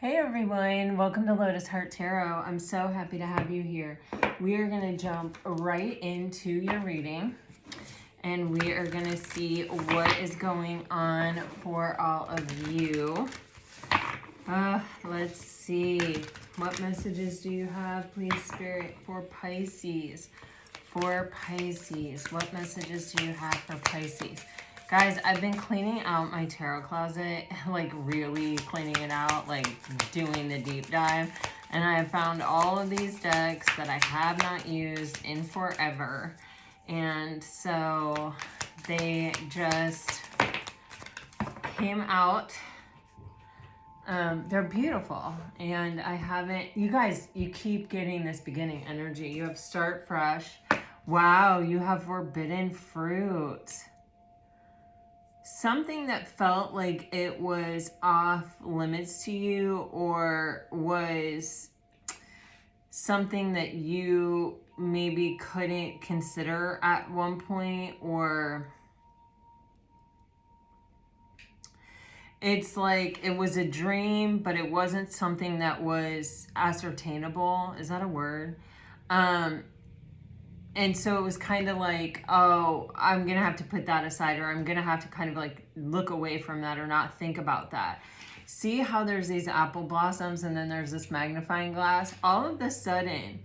Hey everyone, welcome to Lotus Heart Tarot. I'm so happy to have you here. We are going to jump right into your reading and we are going to see what is going on for all of you. Let's see. What messages do you have, please, Spirit, for Pisces? For Pisces. What messages do you have for Pisces? Guys, I've been cleaning out my tarot closet, like really cleaning it out, like doing the deep dive. And I have found all of these decks that I have not used in forever. And so they just came out. They're beautiful. And I haven't, you guys, you keep getting this beginning energy. You have start fresh. Wow, you have forbidden fruit. Something that felt like it was off limits to you, or was something that you maybe couldn't consider at one point, or it's like it was a dream, but it wasn't something that was ascertainable. Is that a word? And so it was kind of like, oh, I'm going to have to put that aside, or I'm going to have to kind of like look away from that or not think about that. See how there's these apple blossoms and then there's this magnifying glass? All of a sudden,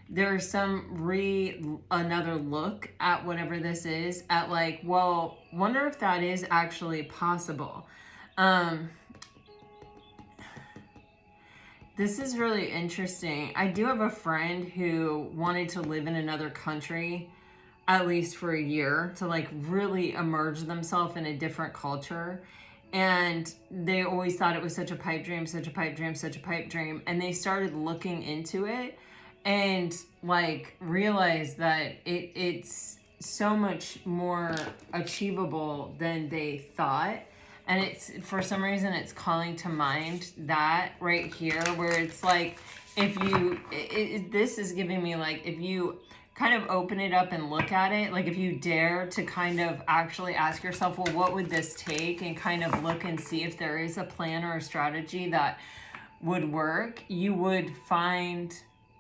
there's another look at whatever this is, at like, well, wonder if that is actually possible. This is really interesting. I do have a friend who wanted to live in another country, at least for a year, to like really immerse themselves in a different culture. And they always thought it was such a pipe dream, such a pipe dream, such a pipe dream. And they started looking into it and like realized that it's so much more achievable than they thought. And it's, for some reason, it's calling to mind that right here, where it's like, if you, this is giving me like, if you kind of open it up and look at it, like if you dare to kind of actually ask yourself, well, what would this take? And kind of look and see if there is a plan or a strategy that would work, you would find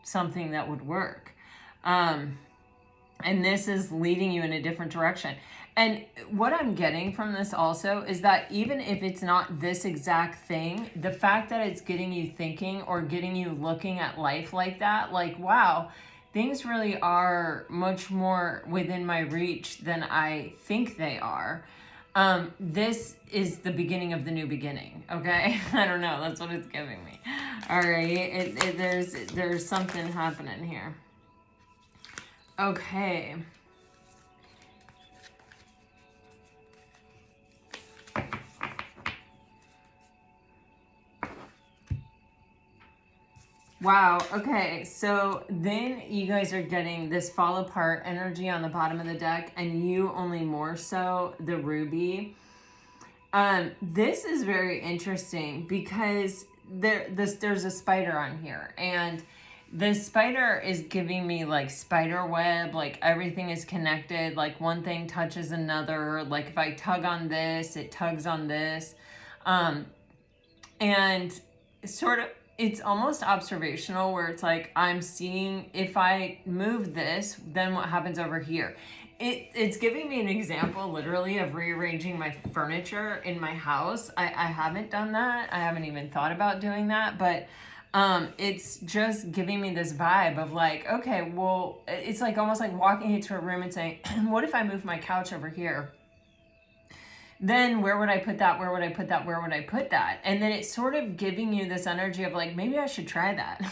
something that would work. And this is leading you in a different direction. And what I'm getting from this also is that even if it's not this exact thing, the fact that it's getting you thinking or getting you looking at life like that, like, wow, things really are much more within my reach than I think they are. This is the beginning of the new beginning, okay? I don't know, that's what it's giving me. All right, there's something happening here. Okay. Wow, okay, so then you guys are getting this fall apart energy on the bottom of the deck, and you only more so the ruby. This is very interesting because there's a spider on here, and the spider is giving me like spider web, like everything is connected, like one thing touches another, like if I tug on this, it tugs on this, and sort of, it's almost observational where it's like, I'm seeing if I move this, then what happens over here. It's giving me an example literally of rearranging my furniture in my house. I haven't done that. I haven't even thought about doing that, but it's just giving me this vibe of like, okay, well, it's like almost like walking into a room and saying, what if I move my couch over here? Then where would I put that? Where would I put that? Where would I put that? And then it's sort of giving you this energy of like, maybe I should try that.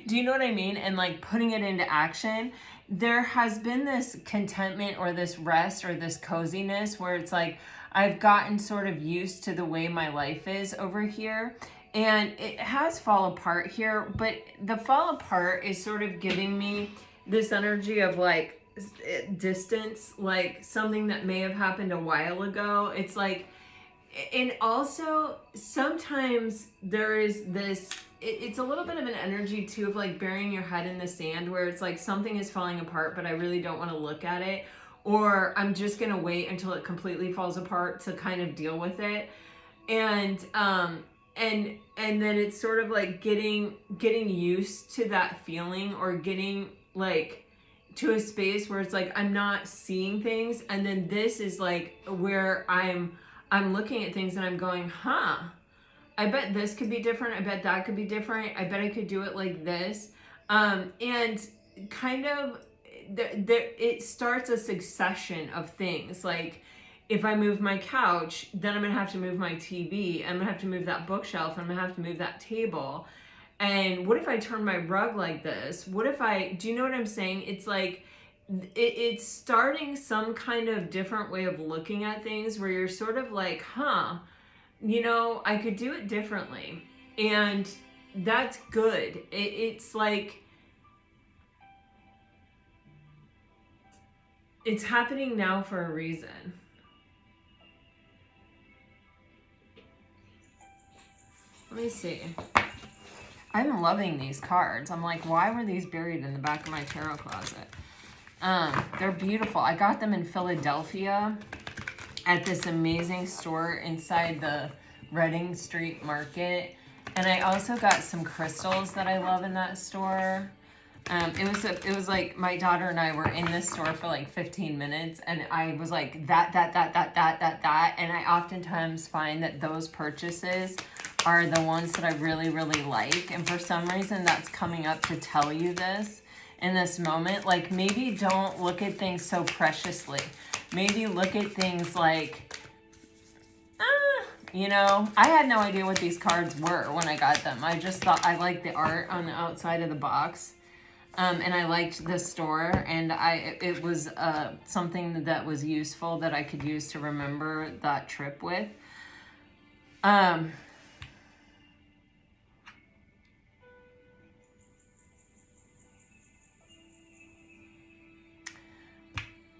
Do you know what I mean? And like putting it into action. There has been this contentment or this rest or this coziness where it's like, I've gotten sort of used to the way my life is over here. And it has fall apart here, but the fall apart is sort of giving me this energy of like, distance, like something that may have happened a while ago. It's like, and also sometimes there is this, it's a little bit of an energy too of like burying your head in the sand where it's like something is falling apart, but I really don't want to look at it, or I'm just gonna wait until it completely falls apart to kind of deal with it. And and then it's sort of like getting used to that feeling, or getting like to a space where it's like I'm not seeing things, and then this is like where I'm looking at things and I'm going, huh, I bet this could be different, I bet that could be different, I bet I could do it like this. And kind of it starts a succession of things. Like if I move my couch, then I'm gonna have to move my TV, I'm gonna have to move that bookshelf, I'm gonna have to move that table. And what if I turn my rug like this? What if do you know what I'm saying? It's like, it's starting some kind of different way of looking at things, where you're sort of like, huh, I could do it differently. And that's good. It's like, it's happening now for a reason. Let me see. I'm loving these cards. I'm like, why were these buried in the back of my tarot closet? They're beautiful. I got them in Philadelphia at this amazing store inside the Reading Street Market. And I also got some crystals that I love in that store. It was like my daughter and I were in this store for like 15 minutes, and I was like that. And I oftentimes find that those purchases are the ones that I really, really like. And for some reason that's coming up to tell you this in this moment. Like, maybe don't look at things so preciously. Maybe look at things like, I had no idea what these cards were when I got them. I just thought I liked the art on the outside of the box. And I liked the store, and it was something that was useful that I could use to remember that trip with.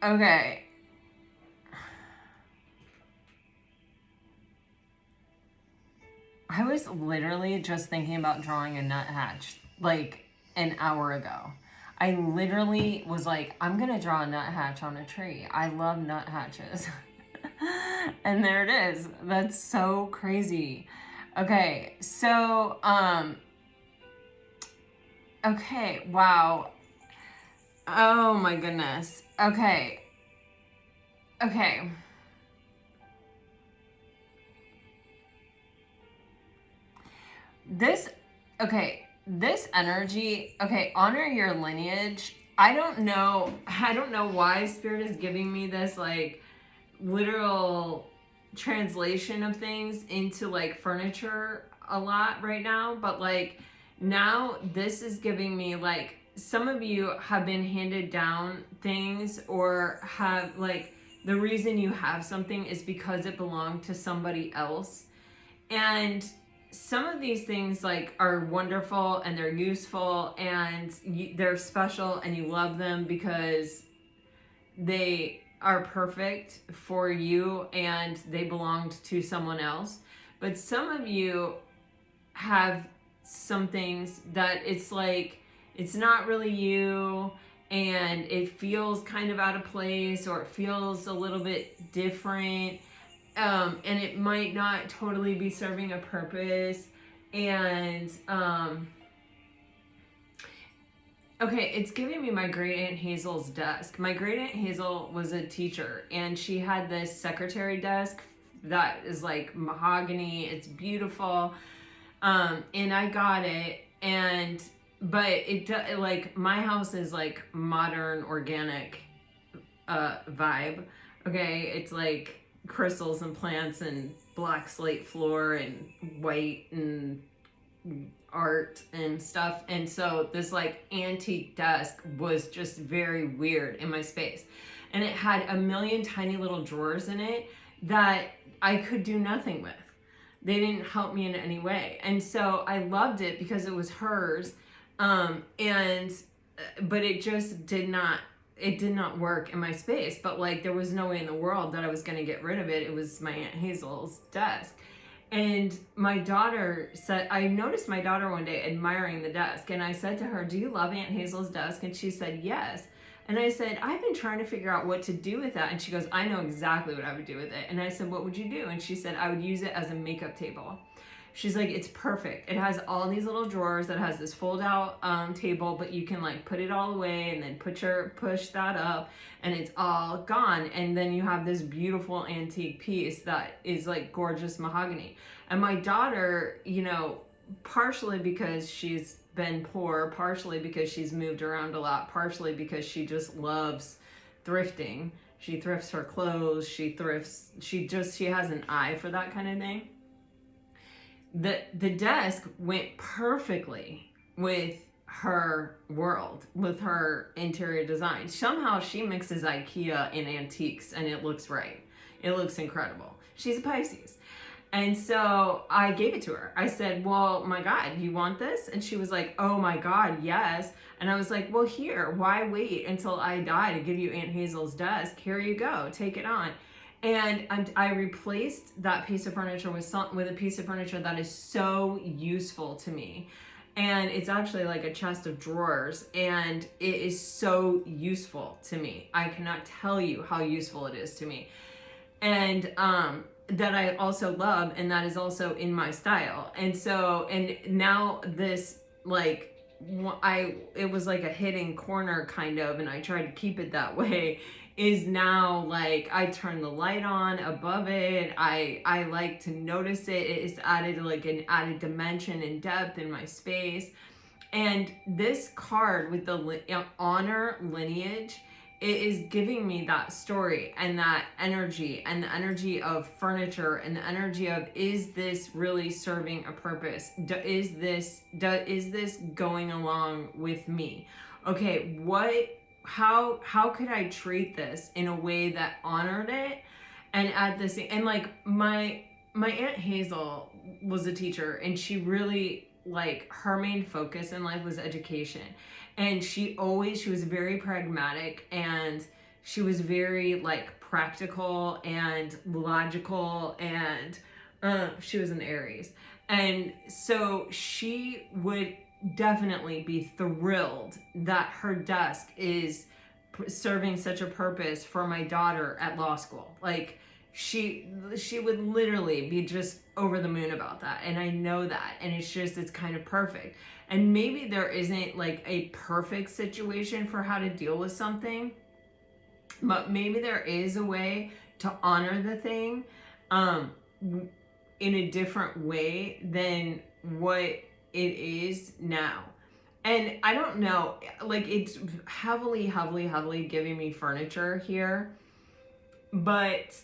Okay. I was literally just thinking about drawing a nuthatch like an hour ago. I literally was like, I'm gonna draw a nuthatch on a tree. I love nuthatches. And there it is. That's so crazy. Okay, so okay, wow. Oh my goodness. Okay. This energy, honor your lineage. I don't know why Spirit is giving me this like literal translation of things into like furniture a lot right now, but like now this is giving me like, some of you have been handed down things, or have like, the reason you have something is because it belonged to somebody else. And some of these things like are wonderful, and they're useful, and they're special, and you love them because they are perfect for you and they belonged to someone else. But some of you have some things that it's like, it's not really you, and it feels kind of out of place, or it feels a little bit different. And it might not totally be serving a purpose. And okay, it's giving me my great Aunt Hazel's desk. My great Aunt Hazel was a teacher, and she had this secretary desk that is like mahogany. It's beautiful. And I got it, but it like, my house is like modern organic vibe. Okay, it's like crystals and plants and black slate floor and white and art and stuff. And so this like antique desk was just very weird in my space, and it had a million tiny little drawers in it that I could do nothing with. They didn't help me in any way. And so I loved it because it was hers. But it just did not work in my space. But like, there was no way in the world that I was going to get rid of it. It was my Aunt Hazel's desk. And my daughter said, I noticed my daughter one day admiring the desk. And I said to her, do you love Aunt Hazel's desk? And she said, yes. And I said, I've been trying to figure out what to do with that. And she goes, I know exactly what I would do with it. And I said, what would you do? And she said, I would use it as a makeup table. She's like, it's perfect. It has all these little drawers that has this fold out table, but you can like put it all away and then push that up and it's all gone. And then you have this beautiful antique piece that is like gorgeous mahogany. And my daughter, you know, partially because she's been poor, partially because she's moved around a lot, partially because she just loves thrifting. She thrifts her clothes, she has an eye for that kind of thing. The desk went perfectly with her world, with her interior design. Somehow she mixes IKEA and antiques and it looks right. It looks incredible. She's a Pisces. And so I gave it to her. I said, well, my God, you want this? And she was like, oh my God, yes. And I was like, well, here, why wait until I die to give you Aunt Hazel's desk? Here you go, take it on. And I replaced that piece of furniture with a piece of furniture that is so useful to me. And it's actually like a chest of drawers, and it is so useful to me. I cannot tell you how useful it is to me. And that I also love, and that is also in my style. And so, and now this, like, it was like a hidden corner kind of, and I tried to keep it that way, is now like I turn the light on above it. I like to notice it. It is added like an added dimension and depth in my space. And this card with the honor lineage, it is giving me that story and that energy and the energy of furniture and the energy of, is this really serving a purpose? Is this going along with me? Okay, how could I treat this in a way that honored it? And at the same, and like my Aunt Hazel was a teacher, and she really, like, her main focus in life was education. And she was very pragmatic, and she was very like practical and logical, and she was an Aries. And so she would definitely be thrilled that her desk is serving such a purpose for my daughter at law school. Like, she would literally be just over the moon about that. And I know that. And it's kind of perfect. And maybe there isn't like a perfect situation for how to deal with something, but maybe there is a way to honor the thing in a different way than what it is now. And I don't know, like, it's heavily giving me furniture here, but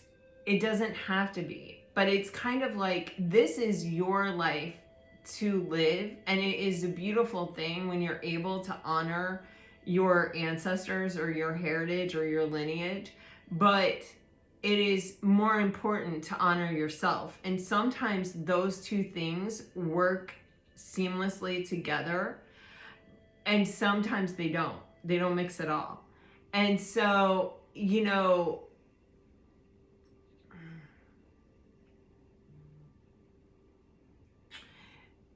it doesn't have to be. But it's kind of like, this is your life to live, and it is a beautiful thing when you're able to honor your ancestors or your heritage or your lineage, but it is more important to honor yourself. And sometimes those two things work seamlessly together, and sometimes they don't mix at all. And so, you know,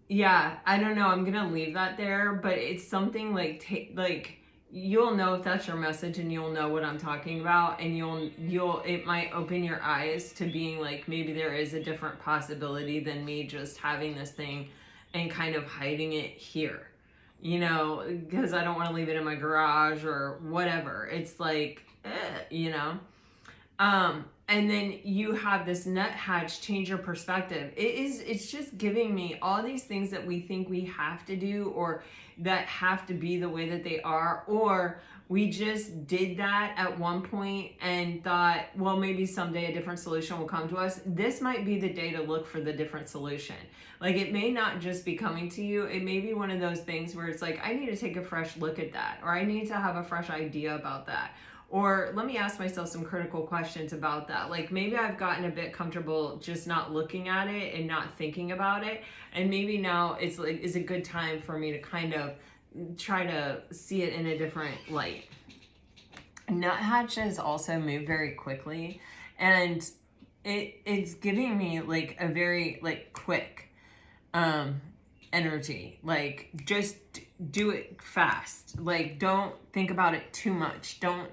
yeah, I don't know, I'm gonna leave that there, but it's something like like you'll know if that's your message, and you'll know what I'm talking about, and it might open your eyes to being like, maybe there is a different possibility than me just having this thing and kind of hiding it here, you know, because I don't want to leave it in my garage or whatever. It's like, you know. And then you have this nuthatch change your perspective. It's just giving me all these things that we think we have to do, or that have to be the way that they are, or we just did that at one point and thought, well, maybe someday a different solution will come to us. This might be the day to look for the different solution. Like, it may not just be coming to you. It may be one of those things where it's like, I need to take a fresh look at that, or I need to have a fresh idea about that. Or let me ask myself some critical questions about that. Like, maybe I've gotten a bit comfortable just not looking at it and not thinking about it. And maybe now is a good time for me to kind of try to see it in a different light. Nuthatches also move very quickly, and it's giving me like a very like quick energy. Like, just do it fast. Like, don't think about it too much. Don't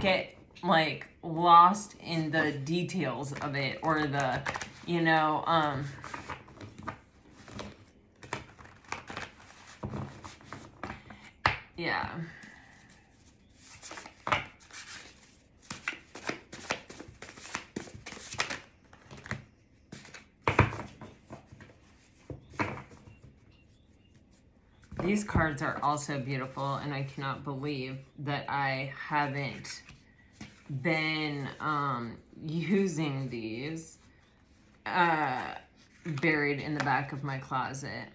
get like lost in the details of it, or the, you know, yeah. These cards are also beautiful, and I cannot believe that I haven't been using these buried in the back of my closet.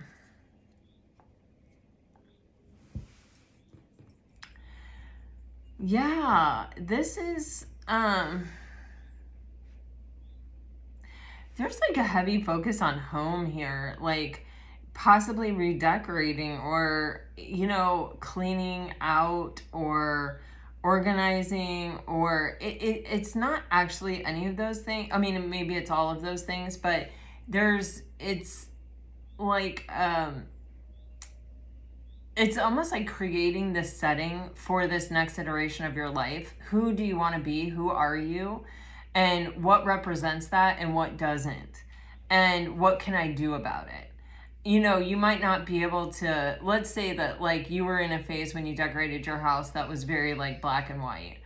Yeah, this is there's like a heavy focus on home here, like possibly redecorating, or, you know, cleaning out, or organizing, or it's not actually any of those things. I mean, maybe it's all of those things, but it's like it's almost like creating this setting for this next iteration of your life. Who do you want to be? Who are you? And what represents that and what doesn't? And what can I do about it? You know, you might not be able to, let's say that like you were in a phase when you decorated your house that was very like black and white.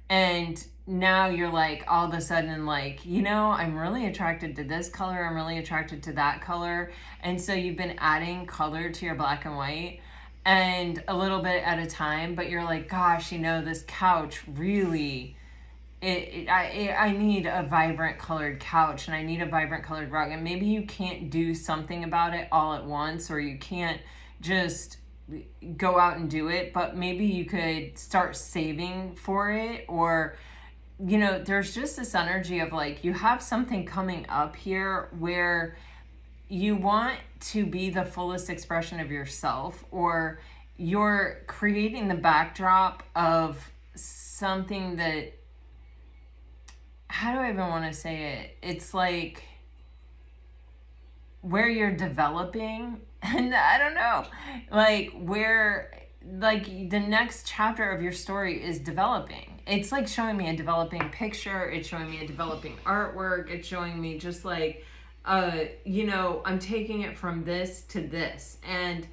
And now you're like all of a sudden like, you know, I'm really attracted to this color. I'm really attracted to that color. And so you've been adding color to your black and white, and a little bit at a time, but you're like, gosh, you know, this couch really, I need a vibrant colored couch, and I need a vibrant colored rug. And maybe you can't do something about it all at once, or you can't just go out and do it, but maybe you could start saving for it. Or, you know, there's just this energy of like, you have something coming up here where you want to be the fullest expression of yourself, or you're creating the backdrop of something that, how do I even want to say it? It's like where you're developing, and I don't know, like where, like the next chapter of your story is developing. It's like showing me a developing picture. It's showing me a developing artwork. It's showing me just like, you know, I'm taking it from this to this, and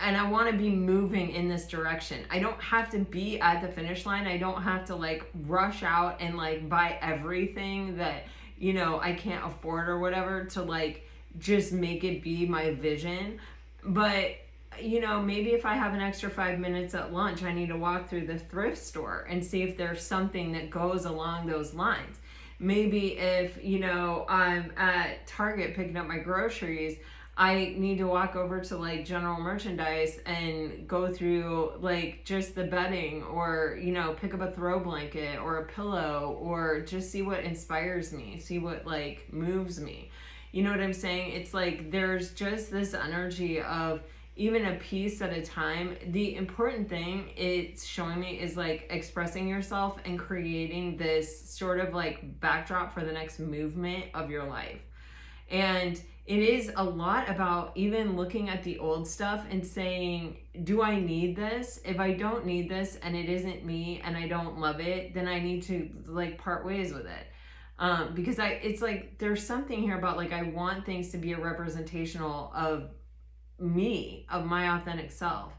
I want to be moving in this direction. I don't have to be at the finish line. I don't have to like rush out and like buy everything that, you know, I can't afford or whatever to like just make it be my vision. But, you know, maybe if I have an extra 5 minutes at lunch, I need to walk through the thrift store and see if there's something that goes along those lines. Maybe if, you know, I'm at Target picking up my groceries, I need to walk over to like general merchandise and go through like just the bedding, or, you know, pick up a throw blanket or a pillow, or just see what inspires me, see what like moves me. You know what I'm saying? It's like there's just this energy of even a piece at a time. The important thing it's showing me is like expressing yourself and creating this sort of like backdrop for the next movement of your life. And it is a lot about even looking at the old stuff and saying, do I need this? If I don't need this and it isn't me and I don't love it, then I need to like part ways with it. Because it's like there's something here about like I want things to be a representational of me, of my authentic self.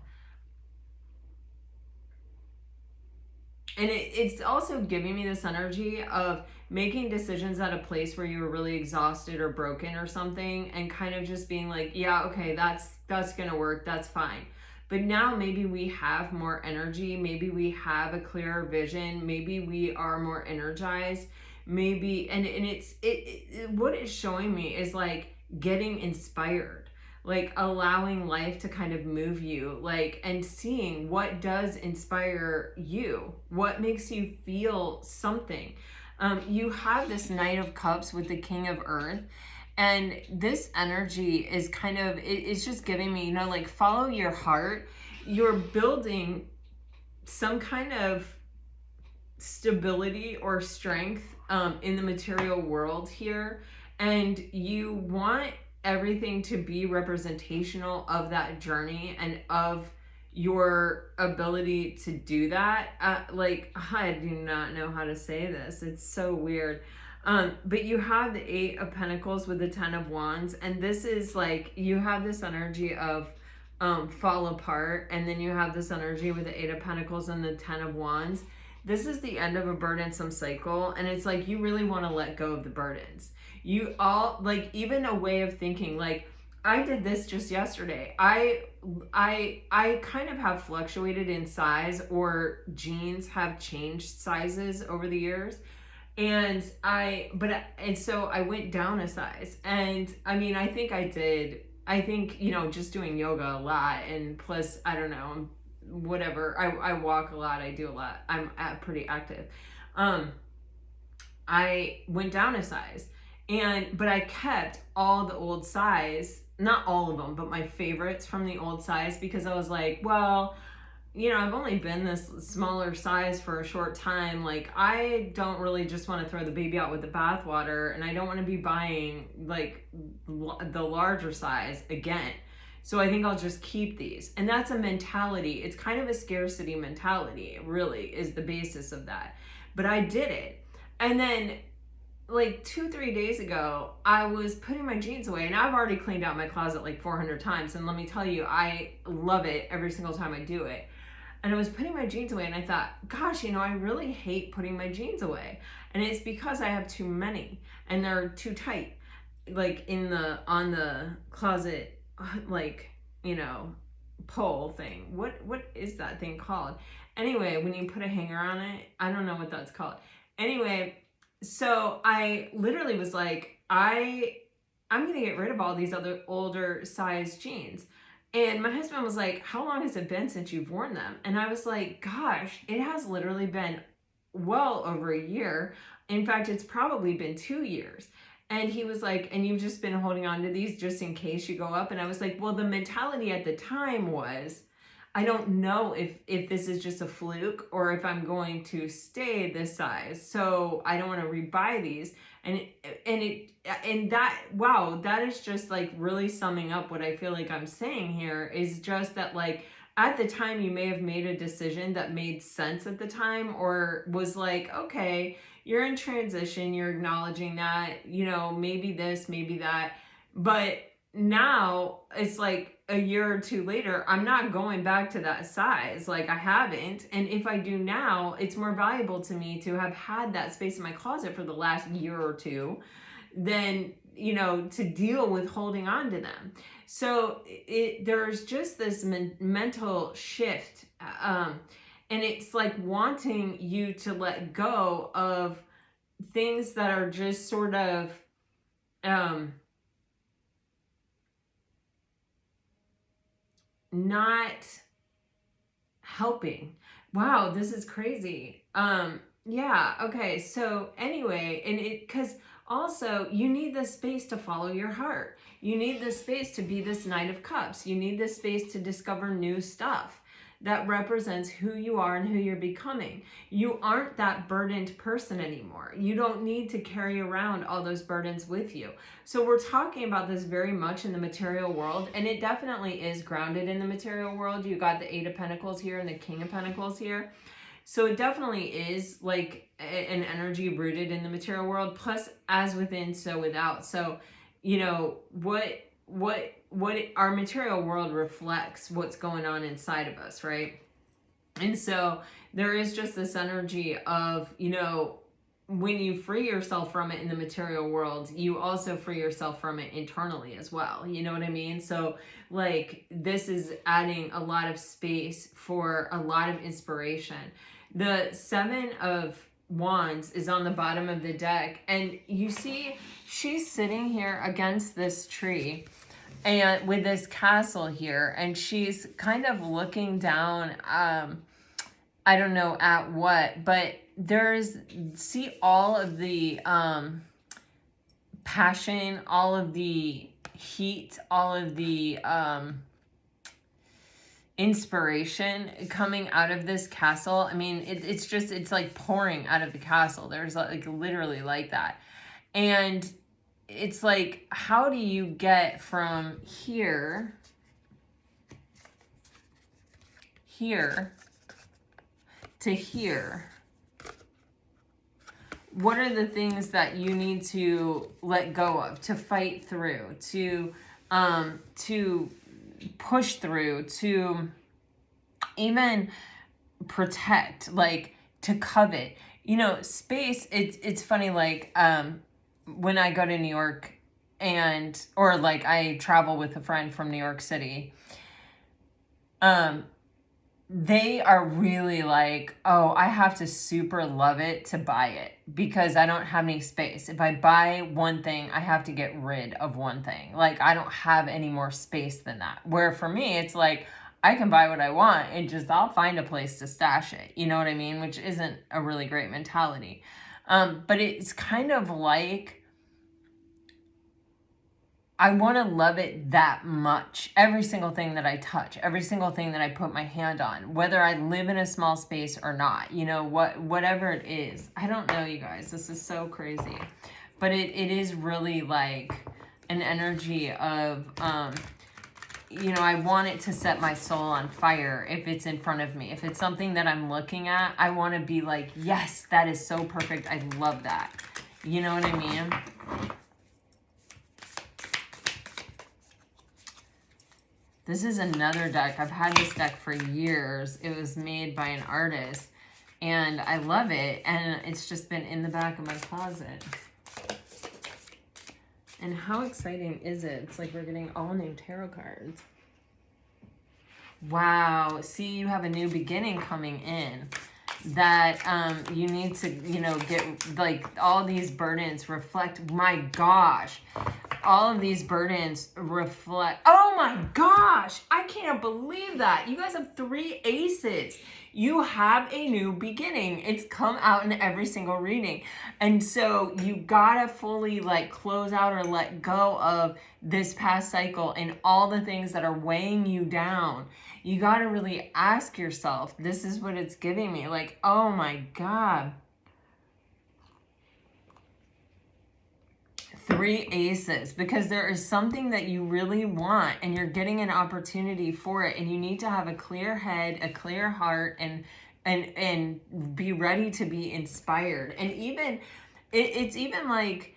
And it's also giving me this energy of making decisions at a place where you were really exhausted or broken or something, and kind of just being like, yeah, okay, that's gonna work, that's fine. But now maybe we have more energy, maybe we have a clearer vision, maybe we are more energized, maybe, and it's what it's showing me is like getting inspired, like allowing life to kind of move you, like, and seeing what does inspire you, what makes you feel something. You have this Knight of Cups with the King of Earth, and this energy is kind of, it's just giving me, you know, like follow your heart. You're building some kind of stability or strength in the material world here, and you want everything to be representational of that journey and of your ability to do that. Like, I do not know how to say this. It's so weird. But you have the Eight of Pentacles with the Ten of Wands, and this is like, you have this energy of fall apart, and then you have this energy with the Eight of Pentacles and the Ten of Wands. This is the end of a burdensome cycle, and it's like you really want to let go of the burdens. You all, like, even a way of thinking, like, I did this just yesterday. I kind of have fluctuated in size, or jeans have changed sizes over the years. And so I went down a size. And I mean, I think, you know, just doing yoga a lot, and plus, I don't know, whatever. I walk a lot, I do a lot. I'm pretty active. I went down a size, but I kept all the old size, not all of them, but my favorites from the old size, because I was like, well, you know, I've only been this smaller size for a short time. Like, I don't really just want to throw the baby out with the bathwater, and I don't want to be buying like the larger size again. So I think I'll just keep these. And that's a mentality. It's kind of a scarcity mentality, really, is the basis of that. But I did it. And then like 2-3 days ago, I was putting my jeans away, and I've already cleaned out my closet like 400 times. And let me tell you, I love it every single time I do it. And I was putting my jeans away, and I thought, gosh, you know, I really hate putting my jeans away. And it's because I have too many, and they're too tight, like on the closet, like, you know, pole thing. What is that thing called? Anyway, when you put a hanger on it, I don't know what that's called. Anyway, so I literally was like, I'm gonna get rid of all these other older size jeans. And my husband was like, how long has it been since you've worn them? And I was like, gosh, it has literally been well over a year. In fact, it's probably been 2 years. And he was like, and you've just been holding on to these just in case you go up. And I was like, well, the mentality at the time was, I don't know if this is just a fluke, or if I'm going to stay this size. So I don't want to rebuy these. And that, wow, that is just like really summing up what I feel like I'm saying here, is just that, like, at the time you may have made a decision that made sense at the time, or was like, okay, you're in transition, you're acknowledging that, you know, maybe this, maybe that. But now it's like a year or two later, I'm not going back to that size. Like, I haven't. And if I do now, it's more valuable to me to have had that space in my closet for the last year or two than, you know, to deal with holding on to them. So there's just this mental shift. And it's like wanting you to let go of things that are just sort of, not helping. Wow, this is crazy. Yeah, okay. So anyway, and because also you need the space to follow your heart. You need the space to be this Knight of Cups. You need the space to discover new stuff that represents who you are and who you're becoming. You aren't that burdened person anymore. You don't need to carry around all those burdens with you. So we're talking about this very much in the material world, and it definitely is grounded in the material world. You got the Eight of Pentacles here and the King of Pentacles here. So it definitely is like an energy rooted in the material world, plus as within, so without. So, you know, what our material world reflects what's going on inside of us, right? And so there is just this energy of, you know, when you free yourself from it in the material world, you also free yourself from it internally as well. You know what I mean? So like, this is adding a lot of space for a lot of inspiration. The Seven of Wands is on the bottom of the deck, and you see she's sitting here against this tree, and with this castle here, and she's kind of looking down, I don't know at what, but see all of the passion, all of the heat, all of the inspiration coming out of this castle. I mean, it's like pouring out of the castle. There's like literally like that. And it's like, how do you get from here here to here, what are the things that you need to let go of, to fight through, to push through, to even protect, like to covet? You know, space, it's funny, like when I go to New York or like I travel with a friend from New York City, they are really like, oh, I have to super love it to buy it because I don't have any space. If I buy one thing, I have to get rid of one thing. Like, I don't have any more space than that. Where for me, it's like, I can buy what I want and just, I'll find a place to stash it. You know what I mean? Which isn't a really great mentality. But it's kind of like, I want to love it that much. Every single thing that I touch, every single thing that I put my hand on, whether I live in a small space or not, you know, whatever it is. I don't know, you guys. This is so crazy. But it is really like an energy of, you know, I want it to set my soul on fire if it's in front of me. If it's something that I'm looking at, I want to be like, yes, that is so perfect. I love that. You know what I mean? This is another deck. I've had this deck for years. It was made by an artist, and I love it, and it's just been in the back of my closet. And how exciting is it? It's like we're getting all new tarot cards. Wow. See, you have a new beginning coming in that you need to, you know, get like all these burdens reflect. My gosh. All of these burdens reflect. Oh my gosh. I can't believe that. You guys have 3 aces. You have a new beginning. It's come out in every single reading. And so you gotta fully like close out or let go of this past cycle and all the things that are weighing you down. You gotta really ask yourself, this is what it's giving me. Like, oh my God. 3 aces, because there is something that you really want and you're getting an opportunity for it, and you need to have a clear head, a clear heart, and be ready to be inspired. And even it's even like,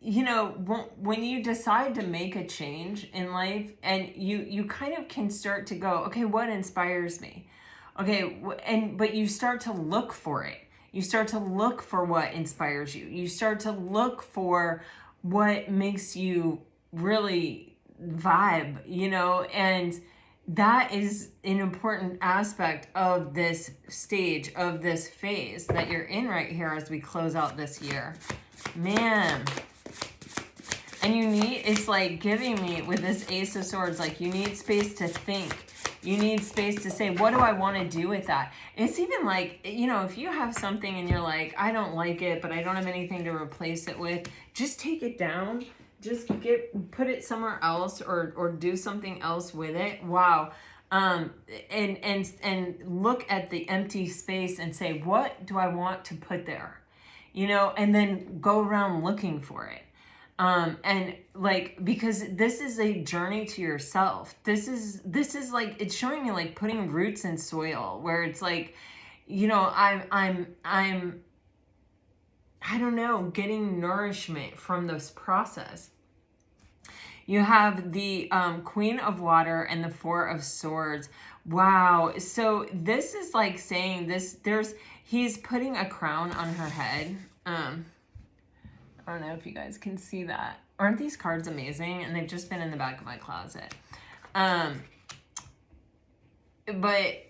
you know, when you decide to make a change in life, and you kind of can start to go, okay, what inspires me? Okay, but you start to look for it. You start to look for what inspires you. You start to look for what makes you really vibe, you know, and that is an important aspect of this stage, of this phase that you're in right here as we close out this year. Man. And you need, it's like giving me with this Ace of Swords, like you need space to think. You need space to say, what do I want to do with that? It's even like, you know, if you have something and you're like, I don't like it, but I don't have anything to replace it with, just take it down. Just put it somewhere else or do something else with it. Wow. And look at the empty space and say, what do I want to put there? You know, and then go around looking for it. And like, because this is a journey to yourself. This is like, it's showing me like putting roots in soil where it's like, you know, I don't know, getting nourishment from this process. You have the Queen of Water and the 4 of Swords. Wow. So this is like saying this, he's putting a crown on her head. I don't know if you guys can see that. Aren't these cards amazing? And they've just been in the back of my closet. But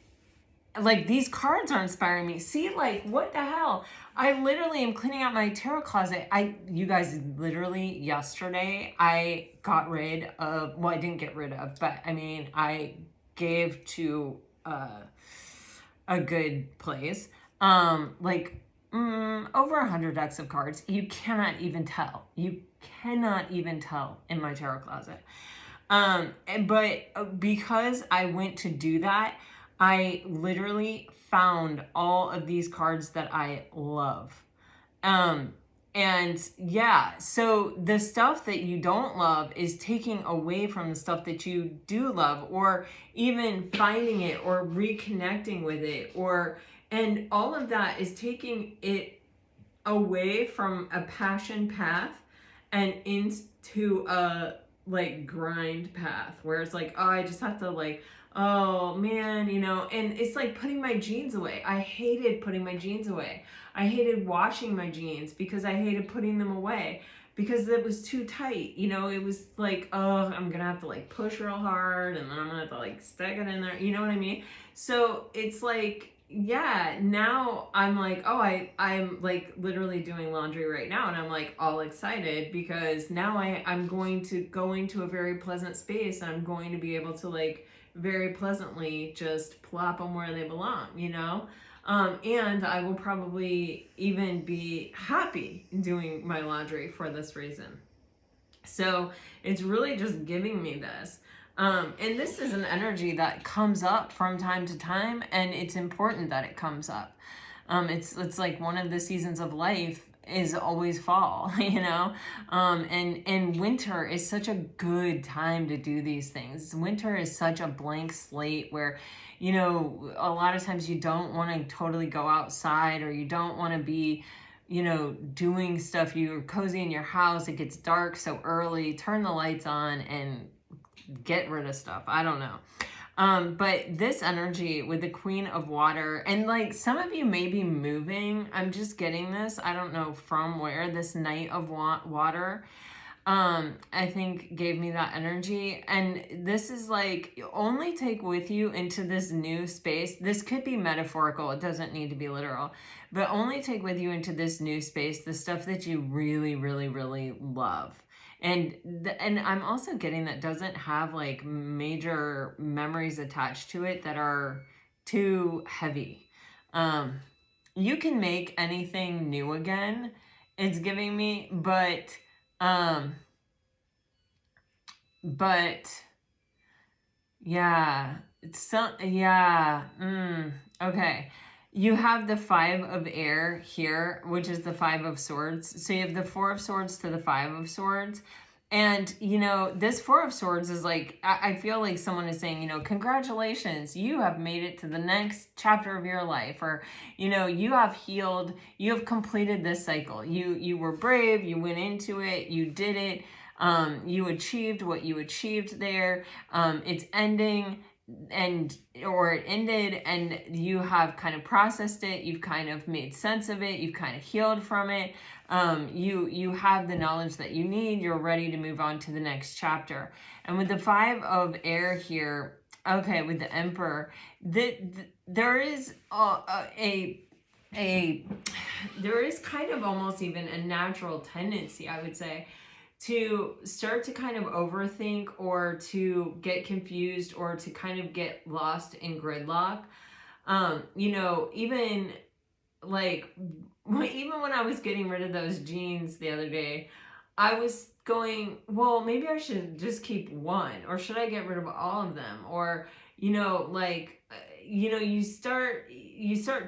like these cards are inspiring me. See, like, what the hell? I literally am cleaning out my tarot closet. You guys, literally yesterday, I got rid of, well, I didn't get rid of, but I mean, I gave to a good place. Over 100 decks of cards. You cannot even tell. You cannot even tell in my tarot closet. But because I went to do that, I literally found all of these cards that I love. And yeah, so the stuff that you don't love is taking away from the stuff that you do love, or even finding it or reconnecting with it, or, and all of that is taking it away from a passion path and into a like grind path where it's like, oh, I just have to like, oh man, you know, and it's like putting my jeans away. I hated putting my jeans away. I hated washing my jeans because I hated putting them away because it was too tight. You know, it was like, oh, I'm gonna have to like push real hard and then I'm gonna have to like stick it in there. You know what I mean? So it's like, yeah, now I'm like, oh, I'm like literally doing laundry right now, and I'm like all excited because now I'm going to go into a very pleasant space, and I'm going to be able to like very pleasantly just plop them where they belong, you know? And I will probably even be happy doing my laundry for this reason. So it's really just giving me this. And this is an energy that comes up from time to time, and it's important that it comes up. It's like one of the seasons of life is always fall, you know? And winter is such a good time to do these things. Winter is such a blank slate where, you know, a lot of times you don't want to totally go outside, or you don't want to be, you know, doing stuff. You're cozy in your house, it gets dark so early, turn the lights on and get rid of stuff. I don't know. But this energy with the Queen of Water, and like some of you may be moving. I'm just getting this. I don't know from where. This Knight of Water, I think gave me that energy. And this is like, only take with you into this new space. This could be metaphorical. It doesn't need to be literal, but only take with you into this new space the stuff that you really, really, really love. And I'm also getting that doesn't have like major memories attached to it that are too heavy. You can make anything new again, it's giving me, um but yeah, it's some, yeah, okay. You have the Five of Air here, which is the Five of Swords. So you have the Four of Swords to the Five of Swords. And, you know, this Four of Swords is like, I feel like someone is saying, you know, congratulations, you have made it to the next chapter of your life. Or, you know, you have healed, you have completed this cycle. You were brave, you went into it, you did it. You achieved what you achieved there. It's ending, and or it ended, and you have kind of processed it, you've kind of made sense of it, you've kind of healed from it. You have the knowledge that you need, you're ready to move on to the next chapter. And with the Five of Air here, okay, with the Emperor, there is there is kind of almost even a natural tendency, I would say, to start to kind of overthink, or to get confused, or to kind of get lost in gridlock. You know, even like, even when I was getting rid of those jeans the other day, I was going, well, maybe I should just keep one, or should I get rid of all of them? Or, you know, like, you know, you start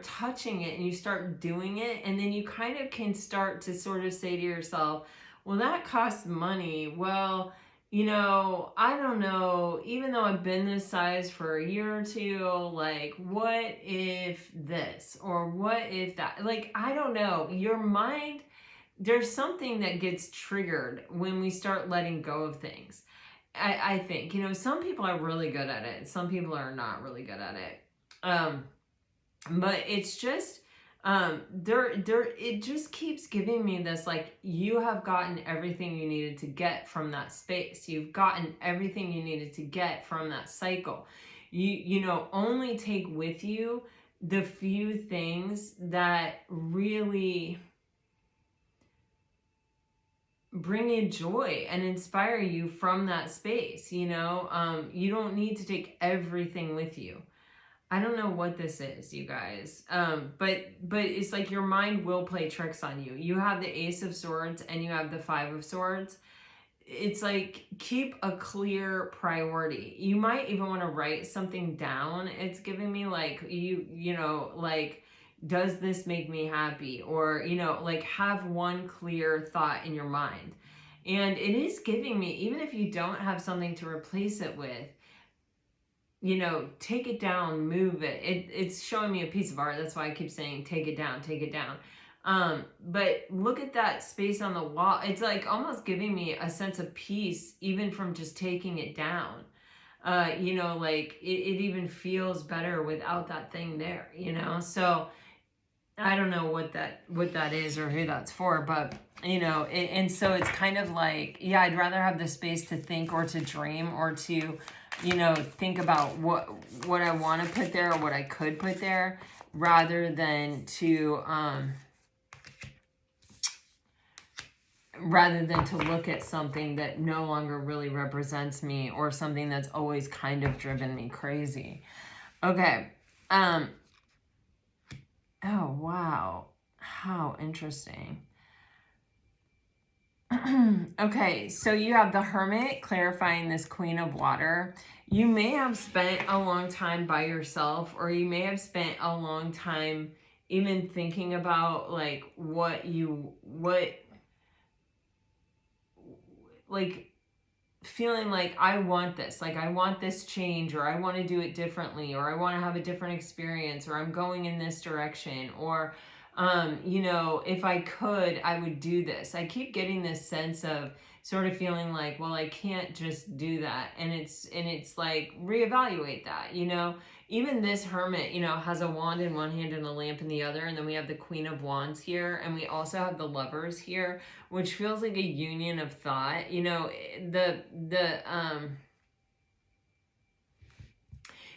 touching it and you start doing it, and then you kind of can start to sort of say to yourself, well, that costs money. Well, you know, I don't know, even though I've been this size for a year or two, like, what if this, or what if that? Like, I don't know. Your mind, there's something that gets triggered when we start letting go of things. I think, you know, some people are really good at it, some people are not really good at it. But it's just, it just keeps giving me this, like, you have gotten everything you needed to get from that space. You've gotten everything you needed to get from that cycle. You know, only take with you the few things that really bring you joy and inspire you from that space. You know, you don't need to take everything with you. I don't know what this is, you guys. But it's like your mind will play tricks on you. You have the Ace of Swords and you have the Five of Swords. It's like, keep a clear priority. You might even want to write something down. It's giving me like, you know, like, does this make me happy? Or, you know, like have one clear thought in your mind. And it is giving me, even if you don't have something to replace it with, you know, take it down, move it. It's showing me a piece of art. That's why I keep saying, take it down, take it down. But look at that space on the wall. It's like almost giving me a sense of peace, even from just taking it down. You know, like it even feels better without that thing there, you know? So I don't know what that is or who that's for, but you know, and so it's kind of like, yeah, I'd rather have the space to think or to dream or to, you know, think about what I want to put there or what I could put there, rather than to look at something that no longer really represents me, or something that's always kind of driven me crazy. Okay. Oh, wow. How interesting. Okay, so you have the Hermit clarifying this Queen of Water. You may have spent a long time by yourself, or you may have spent a long time even thinking about like like feeling like I want this, like I want this change, or I want to do it differently, or I want to have a different experience, or I'm going in this direction, or you know, if I could, I would do this. I keep getting this sense of sort of feeling like, well, I can't just do that. And it's like, reevaluate that, you know. Even this Hermit, you know, has a wand in one hand and a lamp in the other. And then we have the Queen of Wands here. And we also have the Lovers here, which feels like a union of thought. You know,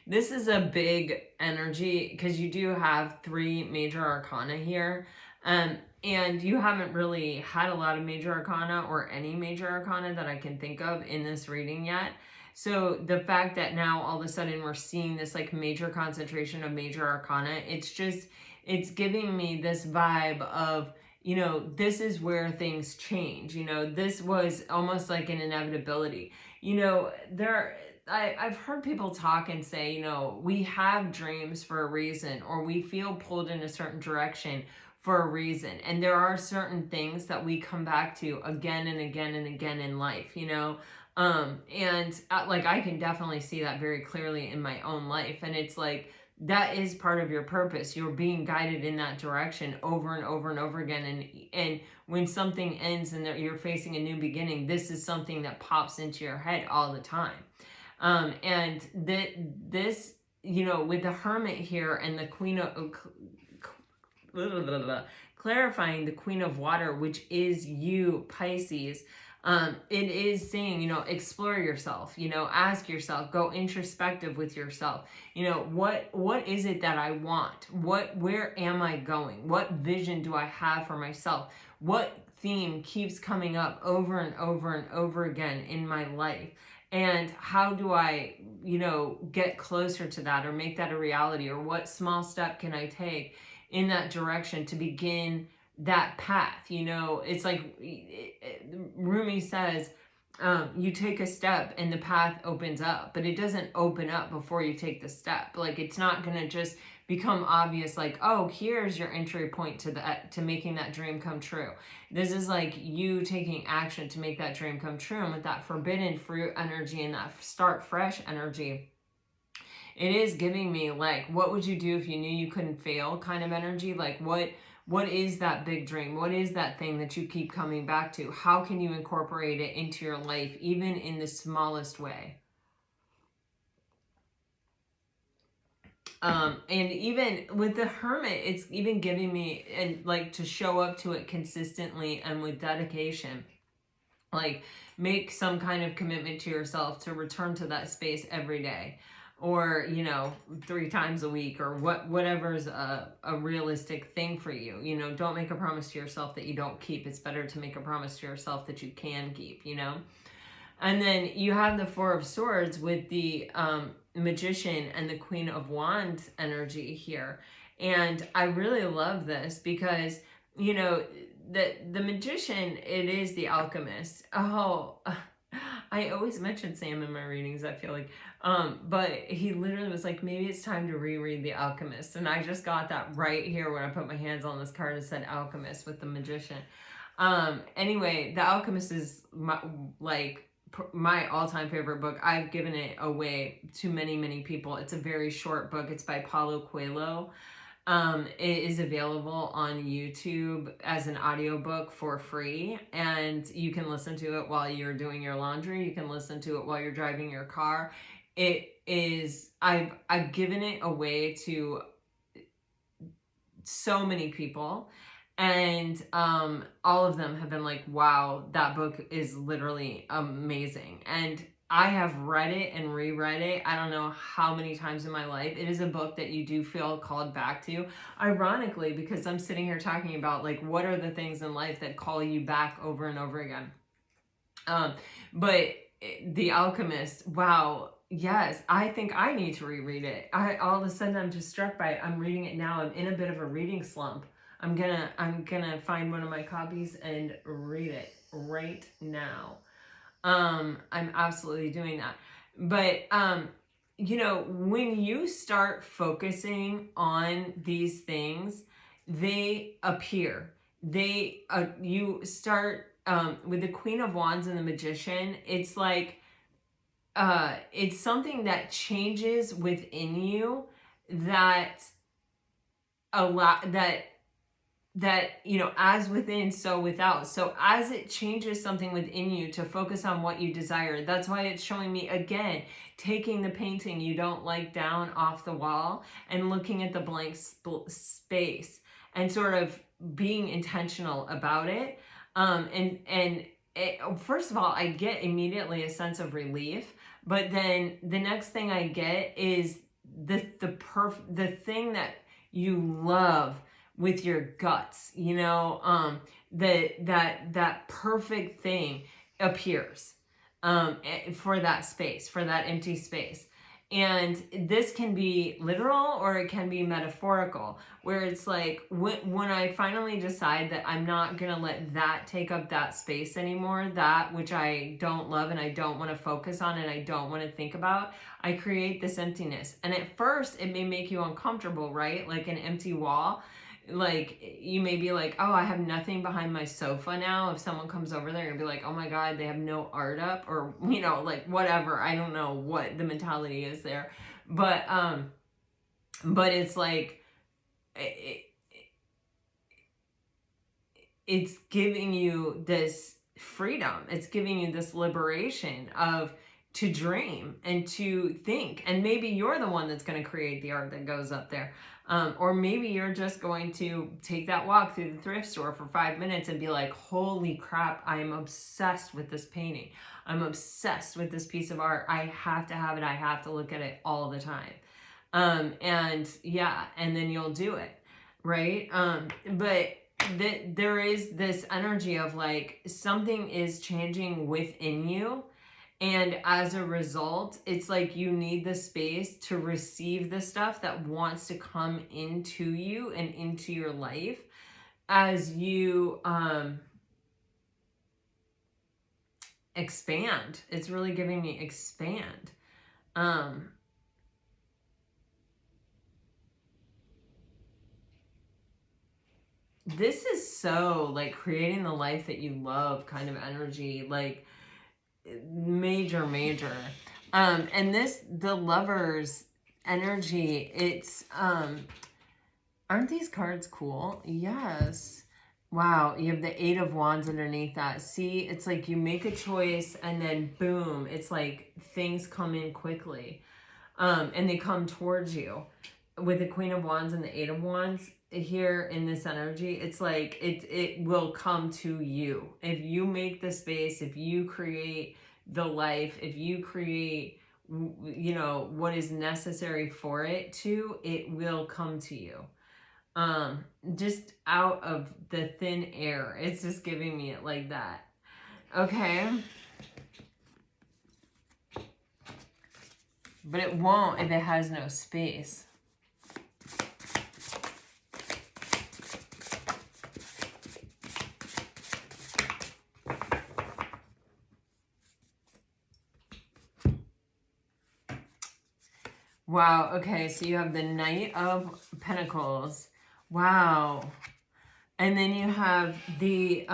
this is a big energy because you do have 3 major arcana here. And you haven't really had a lot of major arcana or any major arcana that I can think of in this reading yet. So the fact that now all of a sudden we're seeing this like major concentration of major arcana, it's giving me this vibe of, you know, this is where things change. You know, this was almost like an inevitability. You know, I've heard people talk and say, you know, we have dreams for a reason, or we feel pulled in a certain direction for a reason. And there are certain things that we come back to again and again and again in life, you know. Like I can definitely see that very clearly in my own life. And it's like, that is part of your purpose. You're being guided in that direction over and over and over again. And when something ends and you're facing a new beginning, this is something that pops into your head all the time. And this, you know, with the Hermit here and the Queen of clarifying the Queen of Water, which is you, Pisces. It is saying, you know, explore yourself, you know, ask yourself, go introspective with yourself. You know, what is it that I want? Where am I going? What vision do I have for myself? What theme keeps coming up over and over and over again in my life? And how do I, you know, get closer to that or make that a reality? Or what small step can I take in that direction to begin that path? You know, it's like Rumi says, you take a step and the path opens up, but it doesn't open up before you take the step. Like, it's not going to just become obvious, like, oh, here's your entry point to making that dream come true. This is like you taking action to make that dream come true. And with that forbidden fruit energy and that start fresh energy, it is giving me like, what would you do if you knew you couldn't fail kind of energy? Like, what is that big dream? What is that thing that you keep coming back to? How can you incorporate it into your life, even in the smallest way? And even with the Hermit, it's even giving me, and like, to show up to it consistently and with dedication. Like, make some kind of commitment to yourself to return to that space every day, or, you know, 3 times a week, or whatever's a realistic thing for you. You know, don't make a promise to yourself that you don't keep. It's better to make a promise to yourself that you can keep, you know. And then you have the 4 of Swords with the Magician and the Queen of Wands energy here. And I really love this because, you know, the Magician, it is the alchemist. Oh, I always mention Sam in my readings, I feel like. But he literally was like, maybe it's time to reread The Alchemist. And I just got that right here when I put my hands on this card. It said Alchemist with the Magician. Anyway, The Alchemist is my all-time favorite book. I've given it away to many people. It's a very short book. It's by Paulo Coelho. It is available on YouTube as an audiobook for free, and you can listen to it while you're doing your laundry. You can listen to it while you're driving your car. It is, I've given it away to so many people, and all of them have been like, wow, that book is literally amazing. And I have read it and reread it I don't know how many times in my life. It is a book that you do feel called back to, ironically, because I'm sitting here talking about like what are the things in life that call you back over and over again. But The Alchemist, wow, yes, I think I need to reread it. All of a sudden I'm just struck by it. I'm reading it now. I'm in a bit of a reading slump. I'm gonna find one of my copies and read it right now. I'm absolutely doing that. But you know, when you start focusing on these things, they appear. You start with the Queen of Wands and the Magician. It's like it's something that changes within you that you know, as within, so without. So as it changes something within you to focus on what you desire, that's why it's showing me again, taking the painting you don't like down off the wall and looking at the blank space and sort of being intentional about it. First of all, I get immediately a sense of relief, but then the next thing I get is the thing that you love with your guts, you know, that perfect thing appears for that space, for that empty space. And this can be literal or it can be metaphorical, where it's like when I finally decide that I'm not going to let that take up that space anymore, that which I don't love and I don't want to focus on and I don't want to think about, I create this emptiness. And at first it may make you uncomfortable, right? Like an empty wall. Like you may be like, oh, I have nothing behind my sofa now. If someone comes over there, you'll be like, oh my God, they have no art up, or, you know, like whatever. I don't know what the mentality is there, but it's like, it's giving you this freedom. It's giving you this liberation to dream and to think. And maybe you're the one that's going to create the art that goes up there. Or maybe you're just going to take that walk through the thrift store for 5 minutes and be like, holy crap, I am obsessed with this painting. I'm obsessed with this piece of art. I have to have it. I have to look at it all the time. And yeah, and then you'll do it, right? But there is this energy of like something is changing within you. And as a result, it's like you need the space to receive the stuff that wants to come into you and into your life as you expand. It's really giving me expand. This is so like creating the life that you love kind of energy, like major. And the Lovers energy, it's aren't these cards cool? Yes. Wow, you have the 8 of Wands underneath that. See, it's like you make a choice and then boom, it's like things come in quickly. And they come towards you. With the Queen of Wands and the 8 of Wands here in this energy, it's like it will come to you. If you make the space, if you create the life, if you create, you know, what is necessary for it will come to you. Just out of the thin air. It's just giving me it like that. Okay. But it won't if it has no space. Wow. Okay. So you have the Knight of Pentacles. Wow. And then you have the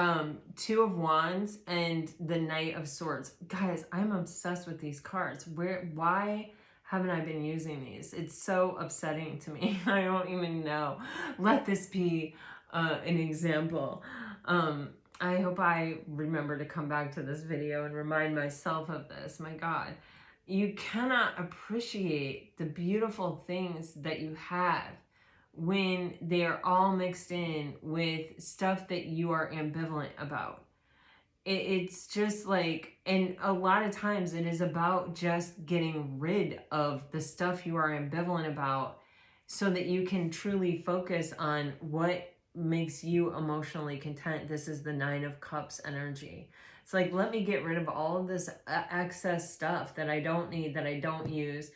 Two of Wands and the Knight of Swords. Guys, I'm obsessed with these cards. Why haven't I been using these? It's so upsetting to me. I don't even know. Let this be an example. I hope I remember to come back to this video and remind myself of this. My God, you cannot appreciate the beautiful things that you have when they are all mixed in with stuff that you are ambivalent about. It's just like, and a lot of times it is about just getting rid of the stuff you are ambivalent about so that you can truly focus on what makes you emotionally content. This is the Nine of Cups energy. It's like, let me get rid of all of this excess stuff that I don't need, that I don't use.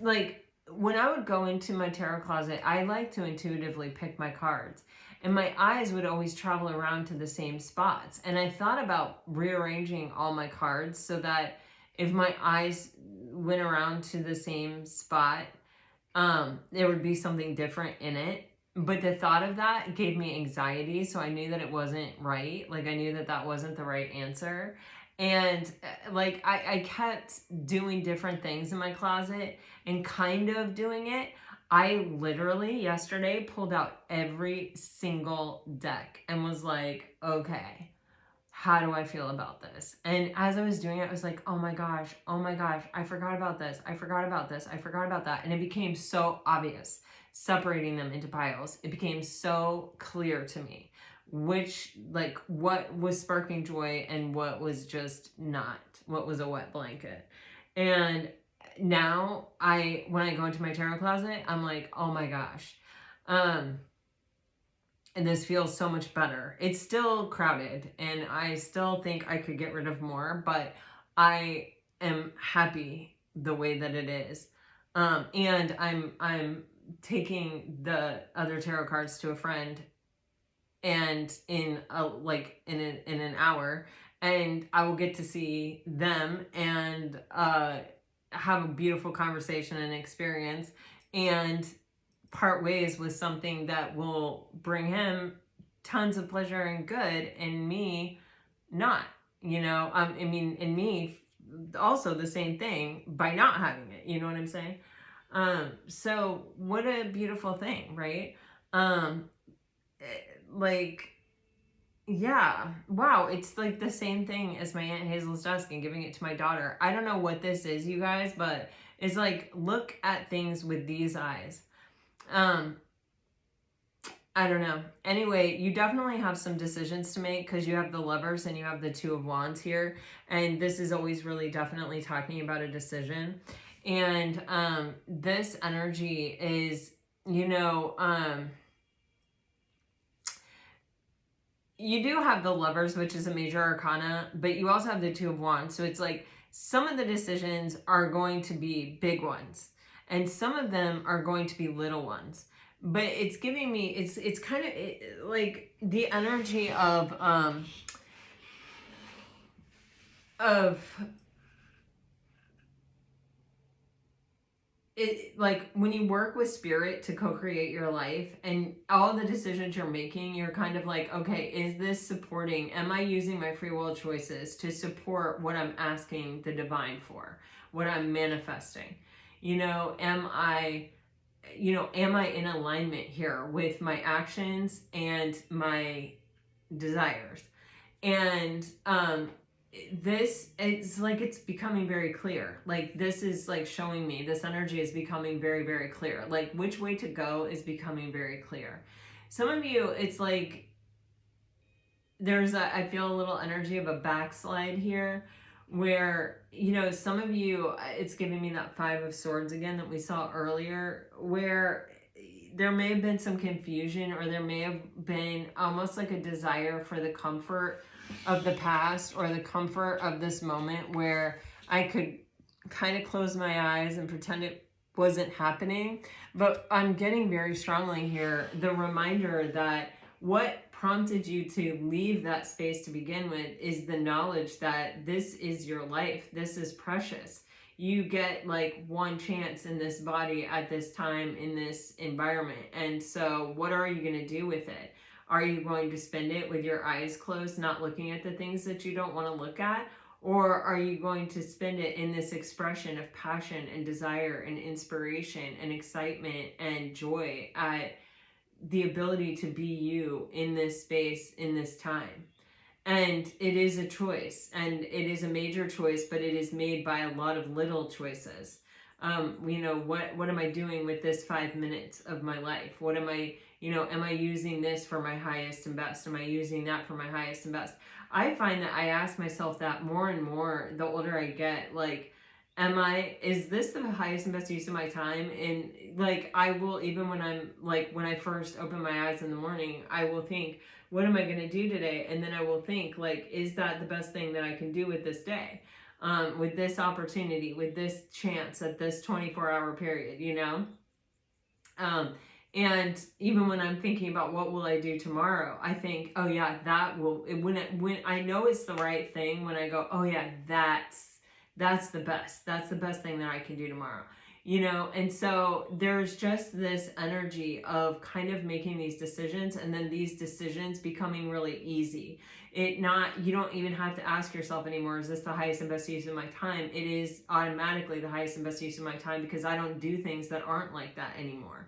Like, when I would go into my tarot closet, I like to intuitively pick my cards. And my eyes would always travel around to the same spots. And I thought about rearranging all my cards so that if my eyes went around to the same spot, there would be something different in it. But the thought of that gave me anxiety. So I knew that it wasn't right. Like, I knew that that wasn't the right answer. And like, I kept doing different things in my closet and kind of doing it. I literally yesterday pulled out every single deck and was like, okay, how do I feel about this? And as I was doing it, I was like, oh my gosh, I forgot about this. I forgot about this. I forgot about that. And it became so obvious separating them into piles. It became so clear to me which, like, what was sparking joy and what was just not, what was a wet blanket. And now when I go into my tarot closet, I'm like, oh my gosh. And this feels so much better. It's still crowded and I still think I could get rid of more, but I am happy the way that it is. And I'm taking the other tarot cards to a friend and in an hour, and I will get to see them and have a beautiful conversation and experience and part ways with something that will bring him tons of pleasure and good, and me not, I mean, and me also the same thing by not having it, you know what I'm saying? So what a beautiful thing, right? Like, yeah, wow, it's like the same thing as my Aunt Hazel's desk and giving it to my daughter. I don't know what this is, you guys, but it's like, look at things with these eyes. I don't know. Anyway, you definitely have some decisions to make because you have the Lovers and you have the Two of Wands here. And this is always really definitely talking about a decision. And this energy is, you do have the Lovers, which is a major arcana, but you also have the Two of Wands. So it's like some of the decisions are going to be big ones and some of them are going to be little ones. But it's giving me, it's kind of like the energy of it, like when you work with spirit to co-create your life and all the decisions you're making, you're kind of like, okay, is this supporting, am I using my free will choices to support what I'm asking the divine for, what I'm manifesting? Am I in alignment here with my actions and my desires? And this, it's like it's becoming very clear. Like, this is like showing me, this energy is becoming very, very clear. Like, which way to go is becoming very clear. Some of you, it's like I feel a little energy of a backslide here where, some of you, it's giving me that Five of Swords again that we saw earlier, where there may have been some confusion or there may have been almost like a desire for the comfort of the past or the comfort of this moment where I could kind of close my eyes and pretend it wasn't happening. But I'm getting very strongly here the reminder that what prompted you to leave that space to begin with is the knowledge that this is your life. This is precious. you get like one chance in this body at this time in this environment. And so what are you going to do with it? Are you going to spend it with your eyes closed, not looking at the things that you don't want to look at? Or are you going to spend it in this expression of passion and desire and inspiration and excitement and joy at the ability to be you in this space, in this time? And it is a choice, and it is a major choice, but it is made by a lot of little choices. What am I doing with this 5 minutes of my life? What am I using this for my highest and best? Am I using that for my highest and best? I find that I ask myself that more and more the older I get, like, is this the highest and best use of my time? And like, I will, even when I'm like, when I first open my eyes in the morning, I will think, what am I going to do today? And then I will think, like, is that the best thing that I can do with this day? With this opportunity, with this chance at this 24-hour period, and even when I'm thinking about what will I do tomorrow, I think, oh yeah, that will, when I know it's the right thing, when I go, oh yeah, that's the best. That's the best thing that I can do tomorrow. And so there's just this energy of kind of making these decisions, and then these decisions becoming really easy. You don't even have to ask yourself anymore, is this the highest and best use of my time? It is automatically the highest and best use of my time, because I don't do things that aren't like that anymore.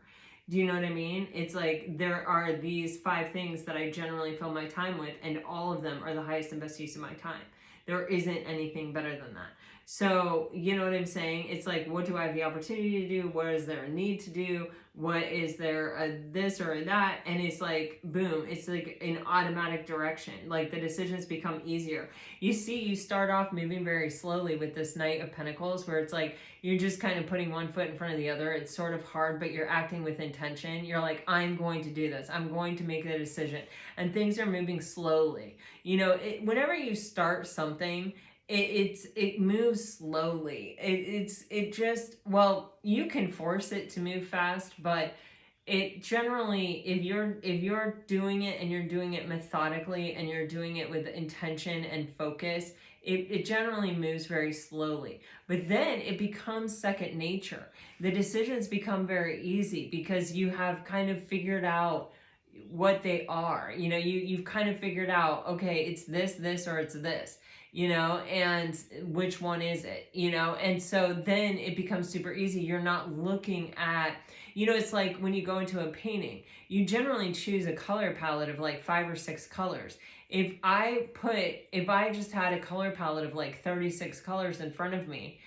Do you know what I mean? It's like there are these 5 things that I generally fill my time with, and all of them are the highest and best use of my time. There isn't anything better than that. So, you know what I'm saying? It's like, what do I have the opportunity to do? What is there a need to do? What is there a this or a that? And it's like, boom, it's like an automatic direction. Like the decisions become easier. You start off moving very slowly with this Knight of Pentacles, where it's like, you're just kind of putting one foot in front of the other. It's sort of hard, but you're acting with intention. You're like, I'm going to do this. I'm going to make the decision. And things are moving slowly. Whenever you start something, it moves slowly. You can force it to move fast, but it generally, if you're doing it and you're doing it methodically and you're doing it with intention and focus, it generally moves very slowly. But then it becomes second nature. The decisions become very easy because you have kind of figured out what they are. You've kind of figured out, okay, it's this, or it's this. And which one is it, and so then it becomes super easy. You're not looking at, it's like when you go into a painting, you generally choose a color palette of like 5 or 6 colors. If I just had a color palette of like 36 colors in front of me,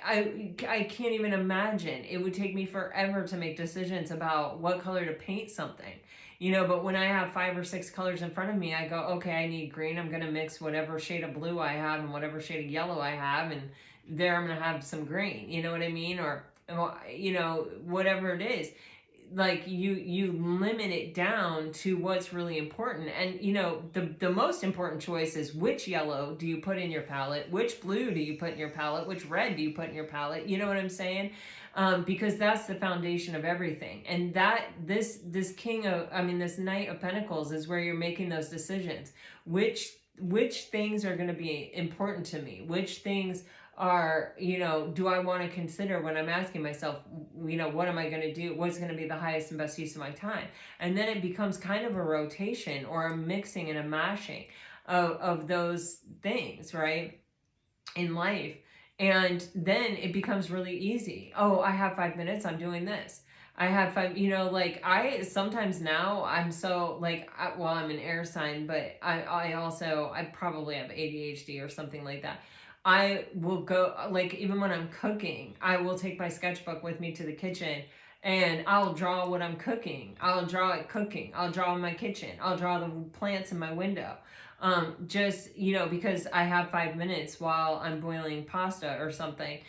I can't even imagine. It would take me forever to make decisions about what color to paint something. But when I have 5 or 6 colors in front of me, I go, okay, I need green. I'm going to mix whatever shade of blue I have and whatever shade of yellow I have. And there I'm going to have some green. You know what I mean? Or, whatever it is. Like you limit it down to what's really important. And, the most important choice is which yellow do you put in your palette? Which blue do you put in your palette? Which red do you put in your palette? You know what I'm saying? Because that's the foundation of everything. And this Knight of Pentacles is where you're making those decisions. Which things are going to be important to me? Which things are, do I want to consider when I'm asking myself, what am I going to do? What's going to be the highest and best use of my time? And then it becomes kind of a rotation or a mixing and a mashing of those things, right? In life. And then it becomes really easy. Oh, I have 5 minutes. I'm doing this. I have 5, I sometimes now I'm so I'm an air sign, but I probably have ADHD or something like that. I will go, even when I'm cooking, I will take my sketchbook with me to the kitchen and I'll draw what I'm cooking. I'll draw it cooking. I'll draw in my kitchen. I'll draw the plants in my window. Because I have 5 minutes while I'm boiling pasta or something.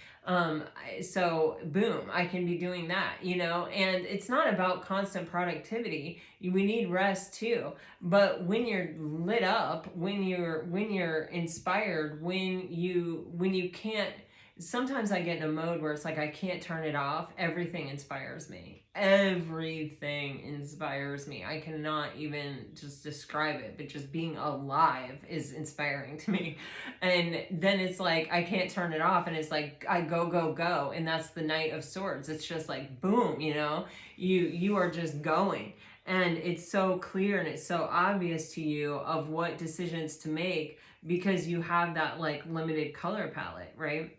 So boom, I can be doing that, and it's not about constant productivity. We need rest too. But when you're lit up, when you're inspired, when you can't sometimes I get in a mode where it's like I can't turn it off. Everything inspires me. Everything inspires me. I cannot even just describe it, but just being alive is inspiring to me. And then it's like I can't turn it off, and it's like I go, go, go. And that's the Knight of Swords. It's just like boom, you are just going. And it's so clear and it's so obvious to you of what decisions to make because you have that like limited color palette, right?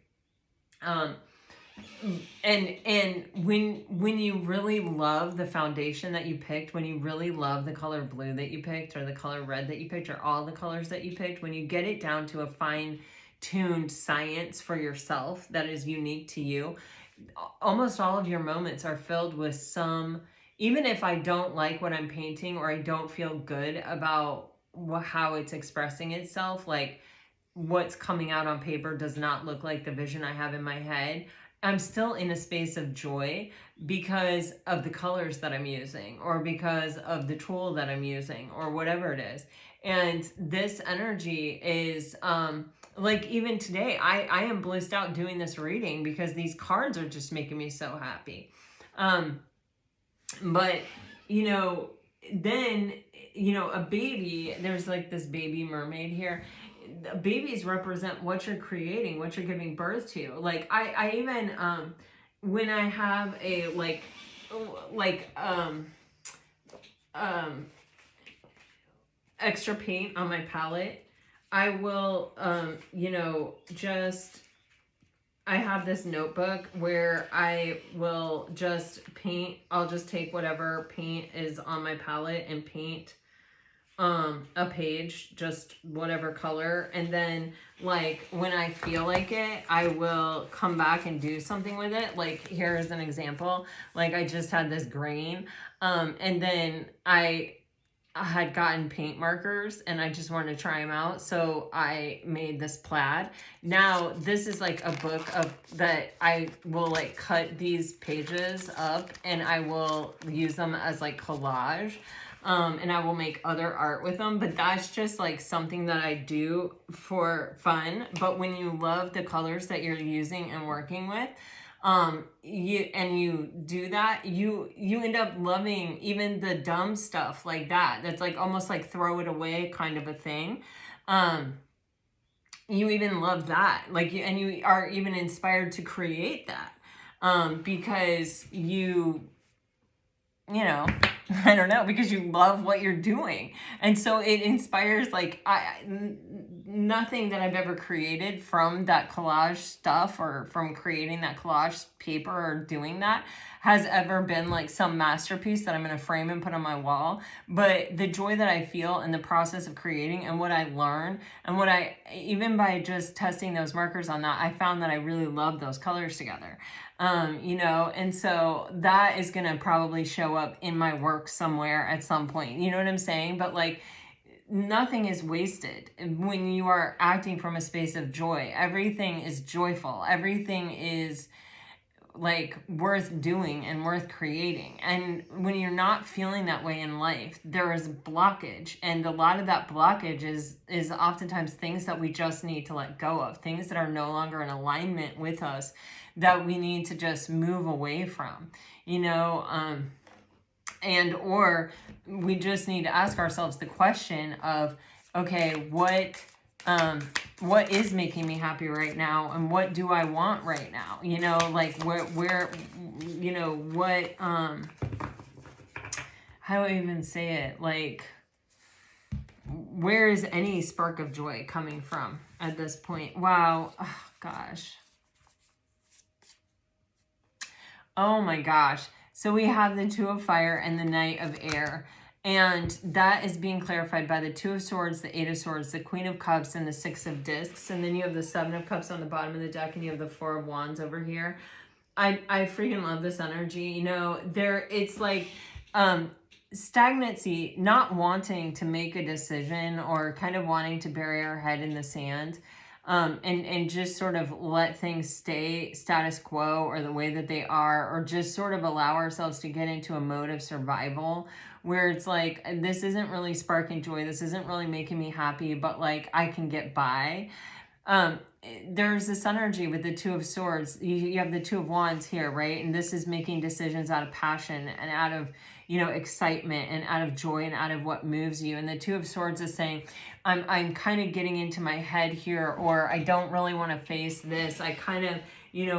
And when you really love the foundation that you picked, when you really love the color blue that you picked, or the color red that you picked, or all the colors that you picked, when you get it down to a fine tuned science for yourself that is unique to you, almost all of your moments are filled with some, even if I don't like what I'm painting or I don't feel good about how it's expressing itself, like what's coming out on paper does not look like the vision I have in my head, I'm still in a space of joy because of the colors that I'm using, or because of the tool that I'm using, or whatever it is. And this energy is like, even today, I am blissed out doing this reading because these cards are just making me so happy. But then a baby, there's like this baby mermaid here. Babies represent what you're creating, what you're giving birth to. Like I even when I have a extra paint on my palette, I will just, I have this notebook where I will just paint. I'll just take whatever paint is on my palette and paint a page, just whatever color. And then like when I feel like it, I will come back and do something with it. Like here is an example. Like I just had this green and then I had gotten paint markers and I just wanted to try them out. So I made this plaid. Now this is like a book of that I will like cut these pages up and I will use them as like collage. And I will make other art with them, but that's just like something that I do for fun. But when you love the colors that you're using and working with, you do that, you end up loving even the dumb stuff like that. That's like almost like throw it away kind of a thing. You even love that, like and you are even inspired to create that because I don't know, because you love what you're doing. And so it inspires, like, nothing that I've ever created from that collage stuff or from creating that collage paper or doing that has ever been like some masterpiece that I'm going to frame and put on my wall. But the joy that I feel in the process of creating and what I learn and what even by just testing those markers on that, I found that I really love those colors together. And so that is going to probably show up in my work somewhere at some point, you know what I'm saying? But like, nothing is wasted when you are acting from a space of joy. Everything is joyful. Everything is like worth doing and worth creating. And when you're not feeling that way in life, there is blockage. And a lot of that blockage is oftentimes things that we just need to let go of, things that are no longer in alignment with us, that we need to just move away from, and or we just need to ask ourselves the question of, okay, what is making me happy right now, and what do I want right now? Like where what how do I even say it? Like, where is any spark of joy coming from at this point? Wow. Oh, gosh. Oh my gosh. So we have the Two of Fire and the Knight of Air. And that is being clarified by the Two of Swords, the Eight of Swords, the Queen of Cups, and the Six of Discs. And then you have the Seven of Cups on the bottom of the deck, and you have the Four of Wands over here. I freaking love this energy. It's like stagnancy, not wanting to make a decision, or kind of wanting to bury our head in the sand. And just sort of let things stay status quo or the way that they are, or just sort of allow ourselves to get into a mode of survival where it's like, this isn't really sparking joy, this isn't really making me happy, but like I can get by. there's this energy with the Two of Swords. You have the Two of Wands here, right? And this is making decisions out of passion and out of, excitement and out of joy and out of what moves you. And the Two of Swords is saying, I'm kind of getting into my head here, or I don't really want to face this. I kind of,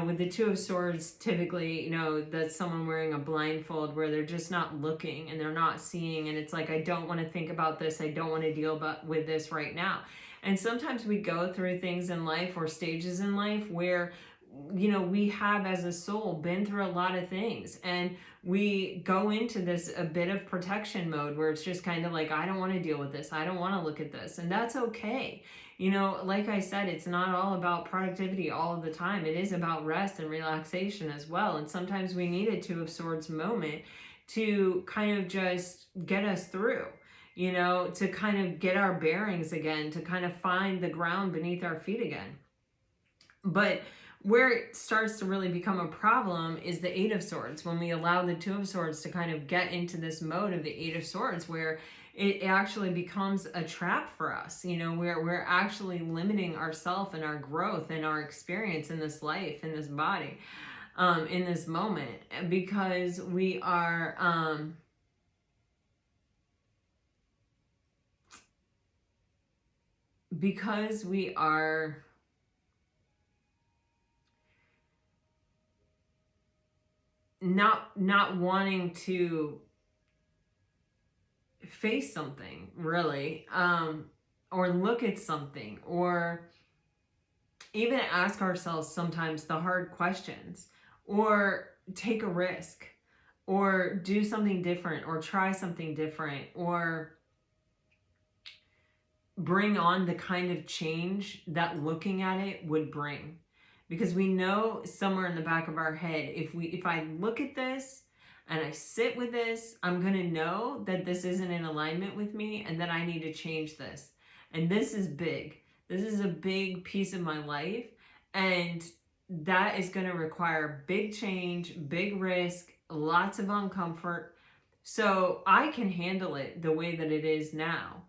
with the Two of Swords, typically, that's someone wearing a blindfold where they're just not looking and they're not seeing. And it's like, I don't want to think about this. I don't want to deal with this right now. And sometimes we go through things in life or stages in life where, we have as a soul been through a lot of things, and we go into this a bit of protection mode where it's just kind of like, I don't want to deal with this. I don't want to look at this. And that's okay. Like I said, it's not all about productivity all of the time. It is about rest and relaxation as well. And sometimes we need a Two of Swords moment to kind of just get us through, to kind of get our bearings again, to kind of find the ground beneath our feet again. But where it starts to really become a problem is the Eight of Swords, when we allow the Two of Swords to kind of get into this mode of the Eight of Swords, where it actually becomes a trap for us, where we're actually limiting ourselves and our growth and our experience in this life, in this body, in this moment, because we are... because we are not wanting to face something really, or look at something, or even ask ourselves sometimes the hard questions, or take a risk, or do something different, or try something different, or bring on the kind of change that looking at it would bring. Because we know somewhere in the back of our head, if I look at this and I sit with this, I'm going to know that this isn't in alignment with me and that I need to change this. And this is big. This is a big piece of my life. And that is going to require big change, big risk, lots of uncomfort. So I can handle it the way that it is now.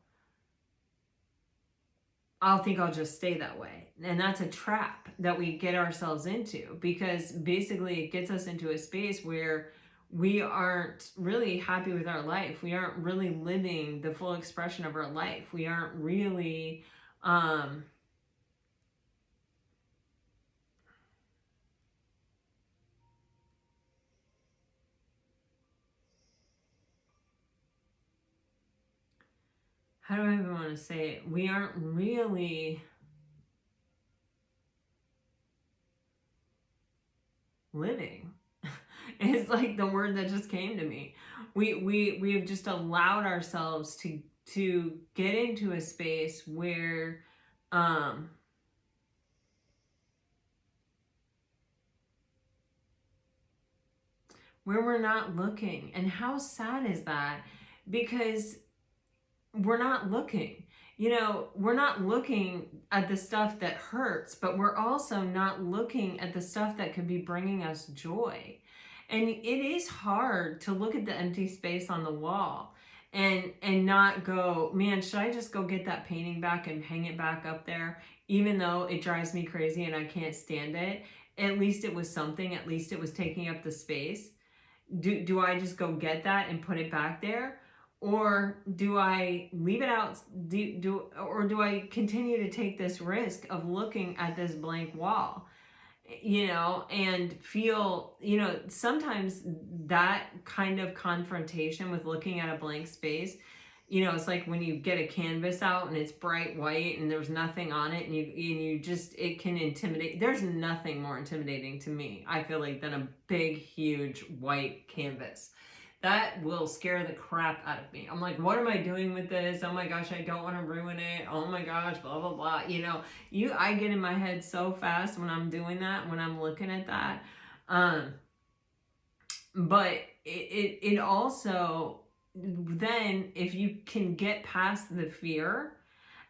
I'll just stay that way. And that's a trap that we get ourselves into, because basically it gets us into a space where we aren't really happy with our life. We aren't really living the full expression of our life. We aren't really, how do I even want to say it? We aren't really living. It's like the word that just came to me. We have just allowed ourselves to get into a space where we're not looking. And how sad is that? Because we're not looking. We're not looking at the stuff that hurts, but we're also not looking at the stuff that could be bringing us joy. And it is hard to look at the empty space on the wall and not go, man, should I just go get that painting back and hang it back up there, even though it drives me crazy and I can't stand it? At least it was something. At least it was taking up the space. Do I just go get that and put it back there? Or do I leave it out? Or do I continue to take this risk of looking at this blank wall, and feel, sometimes that kind of confrontation with looking at a blank space, it's like when you get a canvas out and it's bright white and there's nothing on it, and you just, it can intimidate. There's nothing more intimidating to me, I feel like, than a big, huge white canvas. That will scare the crap out of me. I'm like, what am I doing with this? Oh my gosh, I don't want to ruin it. Oh my gosh, blah, blah, blah. I get in my head so fast when I'm doing that, when I'm looking at that. But it also, then if you can get past the fear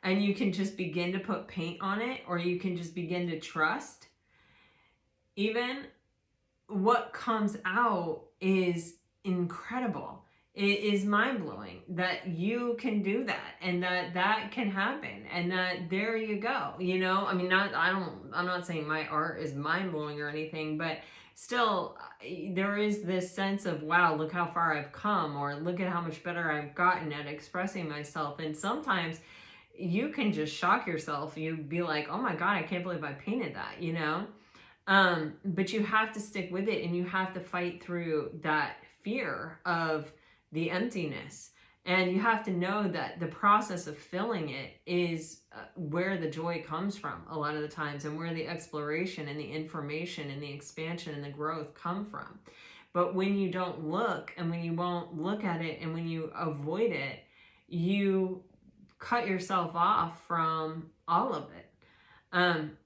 and you can just begin to put paint on it, or you can just begin to trust, even what comes out is incredible. It is mind-blowing that you can do that, and that that can happen, and that there you go, you know. I mean, I'm not saying my art is mind-blowing or anything, but still, there is this sense of, wow, look how far I've come, or look at how much better I've gotten at expressing myself. And sometimes you can just shock yourself. You'd be like, oh my God, I can't believe I painted that, you know? But you have to stick with it, and you have to fight through that fear of the emptiness. And you have to know that the process of filling it is where the joy comes from a lot of the times, and where the exploration and the information and the expansion and the growth come from. But when you don't look, and when you won't look at it, and when you avoid it, you cut yourself off from all of it.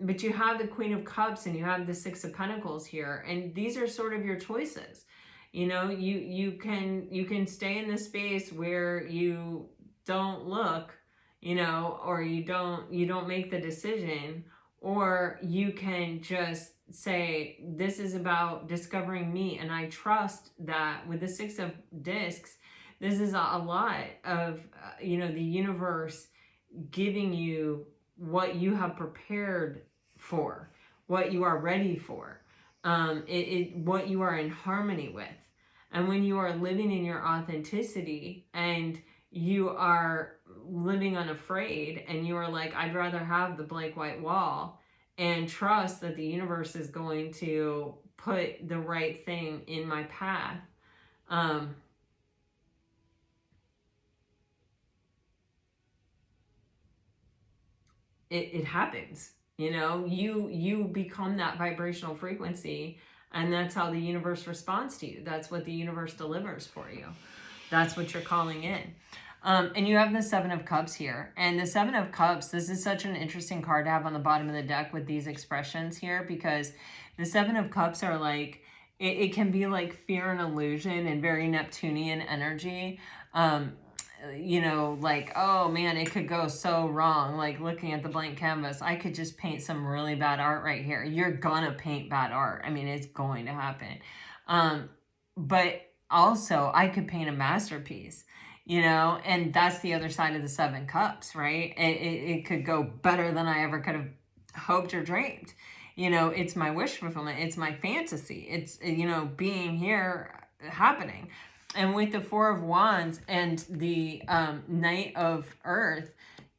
But you have the Queen of Cups and you have the Six of Pentacles here, and these are sort of your choices. You know, you can stay in this space where you don't look, you know, or you don't make the decision, or you can just say, this is about discovering me. And I trust that with the Six of Discs, this is a lot of you know, the universe giving you what you have prepared for, what you are ready for, what you are in harmony with. And when you are living in your authenticity, and you are living unafraid, and you are like, I'd rather have the blank white wall, and trust that the universe is going to put the right thing in my path, it happens. You know, you become that vibrational frequency, and that's how the universe responds to you. That's what the universe delivers for you. That's what you're calling in. And you have the Seven of Cups here. And the Seven of Cups, this is such an interesting card to have on the bottom of the deck with these expressions here, because the Seven of Cups are like, it can be like fear and illusion and very Neptunian energy. You know, like, oh man, it could go so wrong. Like looking at the blank canvas, I could just paint some really bad art right here. You're gonna paint bad art. I mean, it's going to happen. But also I could paint a masterpiece, you know, and that's the other side of the Seven Cups, right? It could go better than I ever could have hoped or dreamed. You know, it's my wish fulfillment. It's my fantasy. It's, you know, being here, happening. And with the Four of Wands and the Knight of Earth,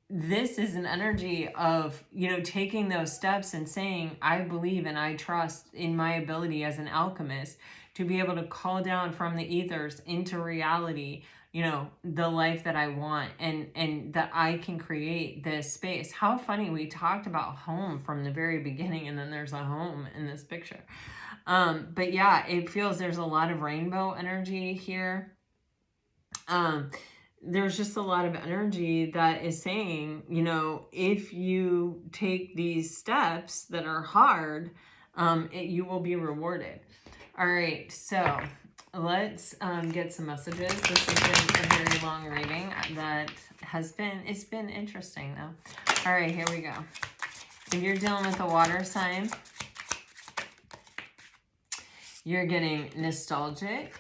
this is an energy of, you know, taking those steps and saying, I believe and I trust in my ability as an alchemist to be able to call down from the ethers into reality, you know, the life that I want, and that I can create this space. How funny, we talked about home from the very beginning, and then there's a home in this picture. But yeah, it feels there's a lot of rainbow energy here. There's just a lot of energy that is saying, you know, if you take these steps that are hard, you will be rewarded. All right, so let's get some messages. This has been a very long reading that it's been interesting though. All right, here we go. If you're dealing with a water sign, you're getting nostalgic.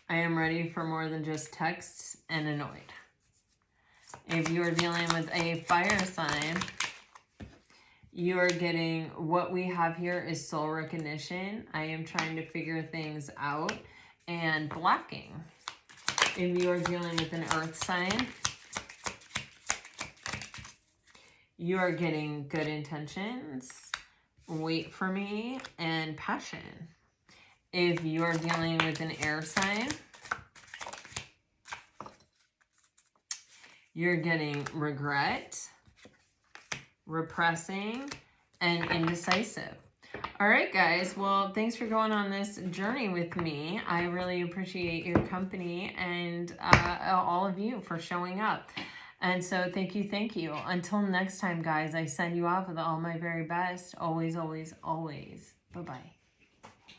I am ready for more than just texts, and annoyed. If you're dealing with a fire sign, you're getting, what we have here is soul recognition. I am trying to figure things out, and blocking. If you are dealing with an earth sign, you are getting good intentions, wait for me, and passion. If you are dealing with an air sign, you're getting regret, repressing, and indecisive. All right, guys. Well, thanks for going on this journey with me. I really appreciate your company, and all of you for showing up. And so thank you, thank you. Until next time, guys, I send you off with all my very best. Always, always, always. Bye-bye.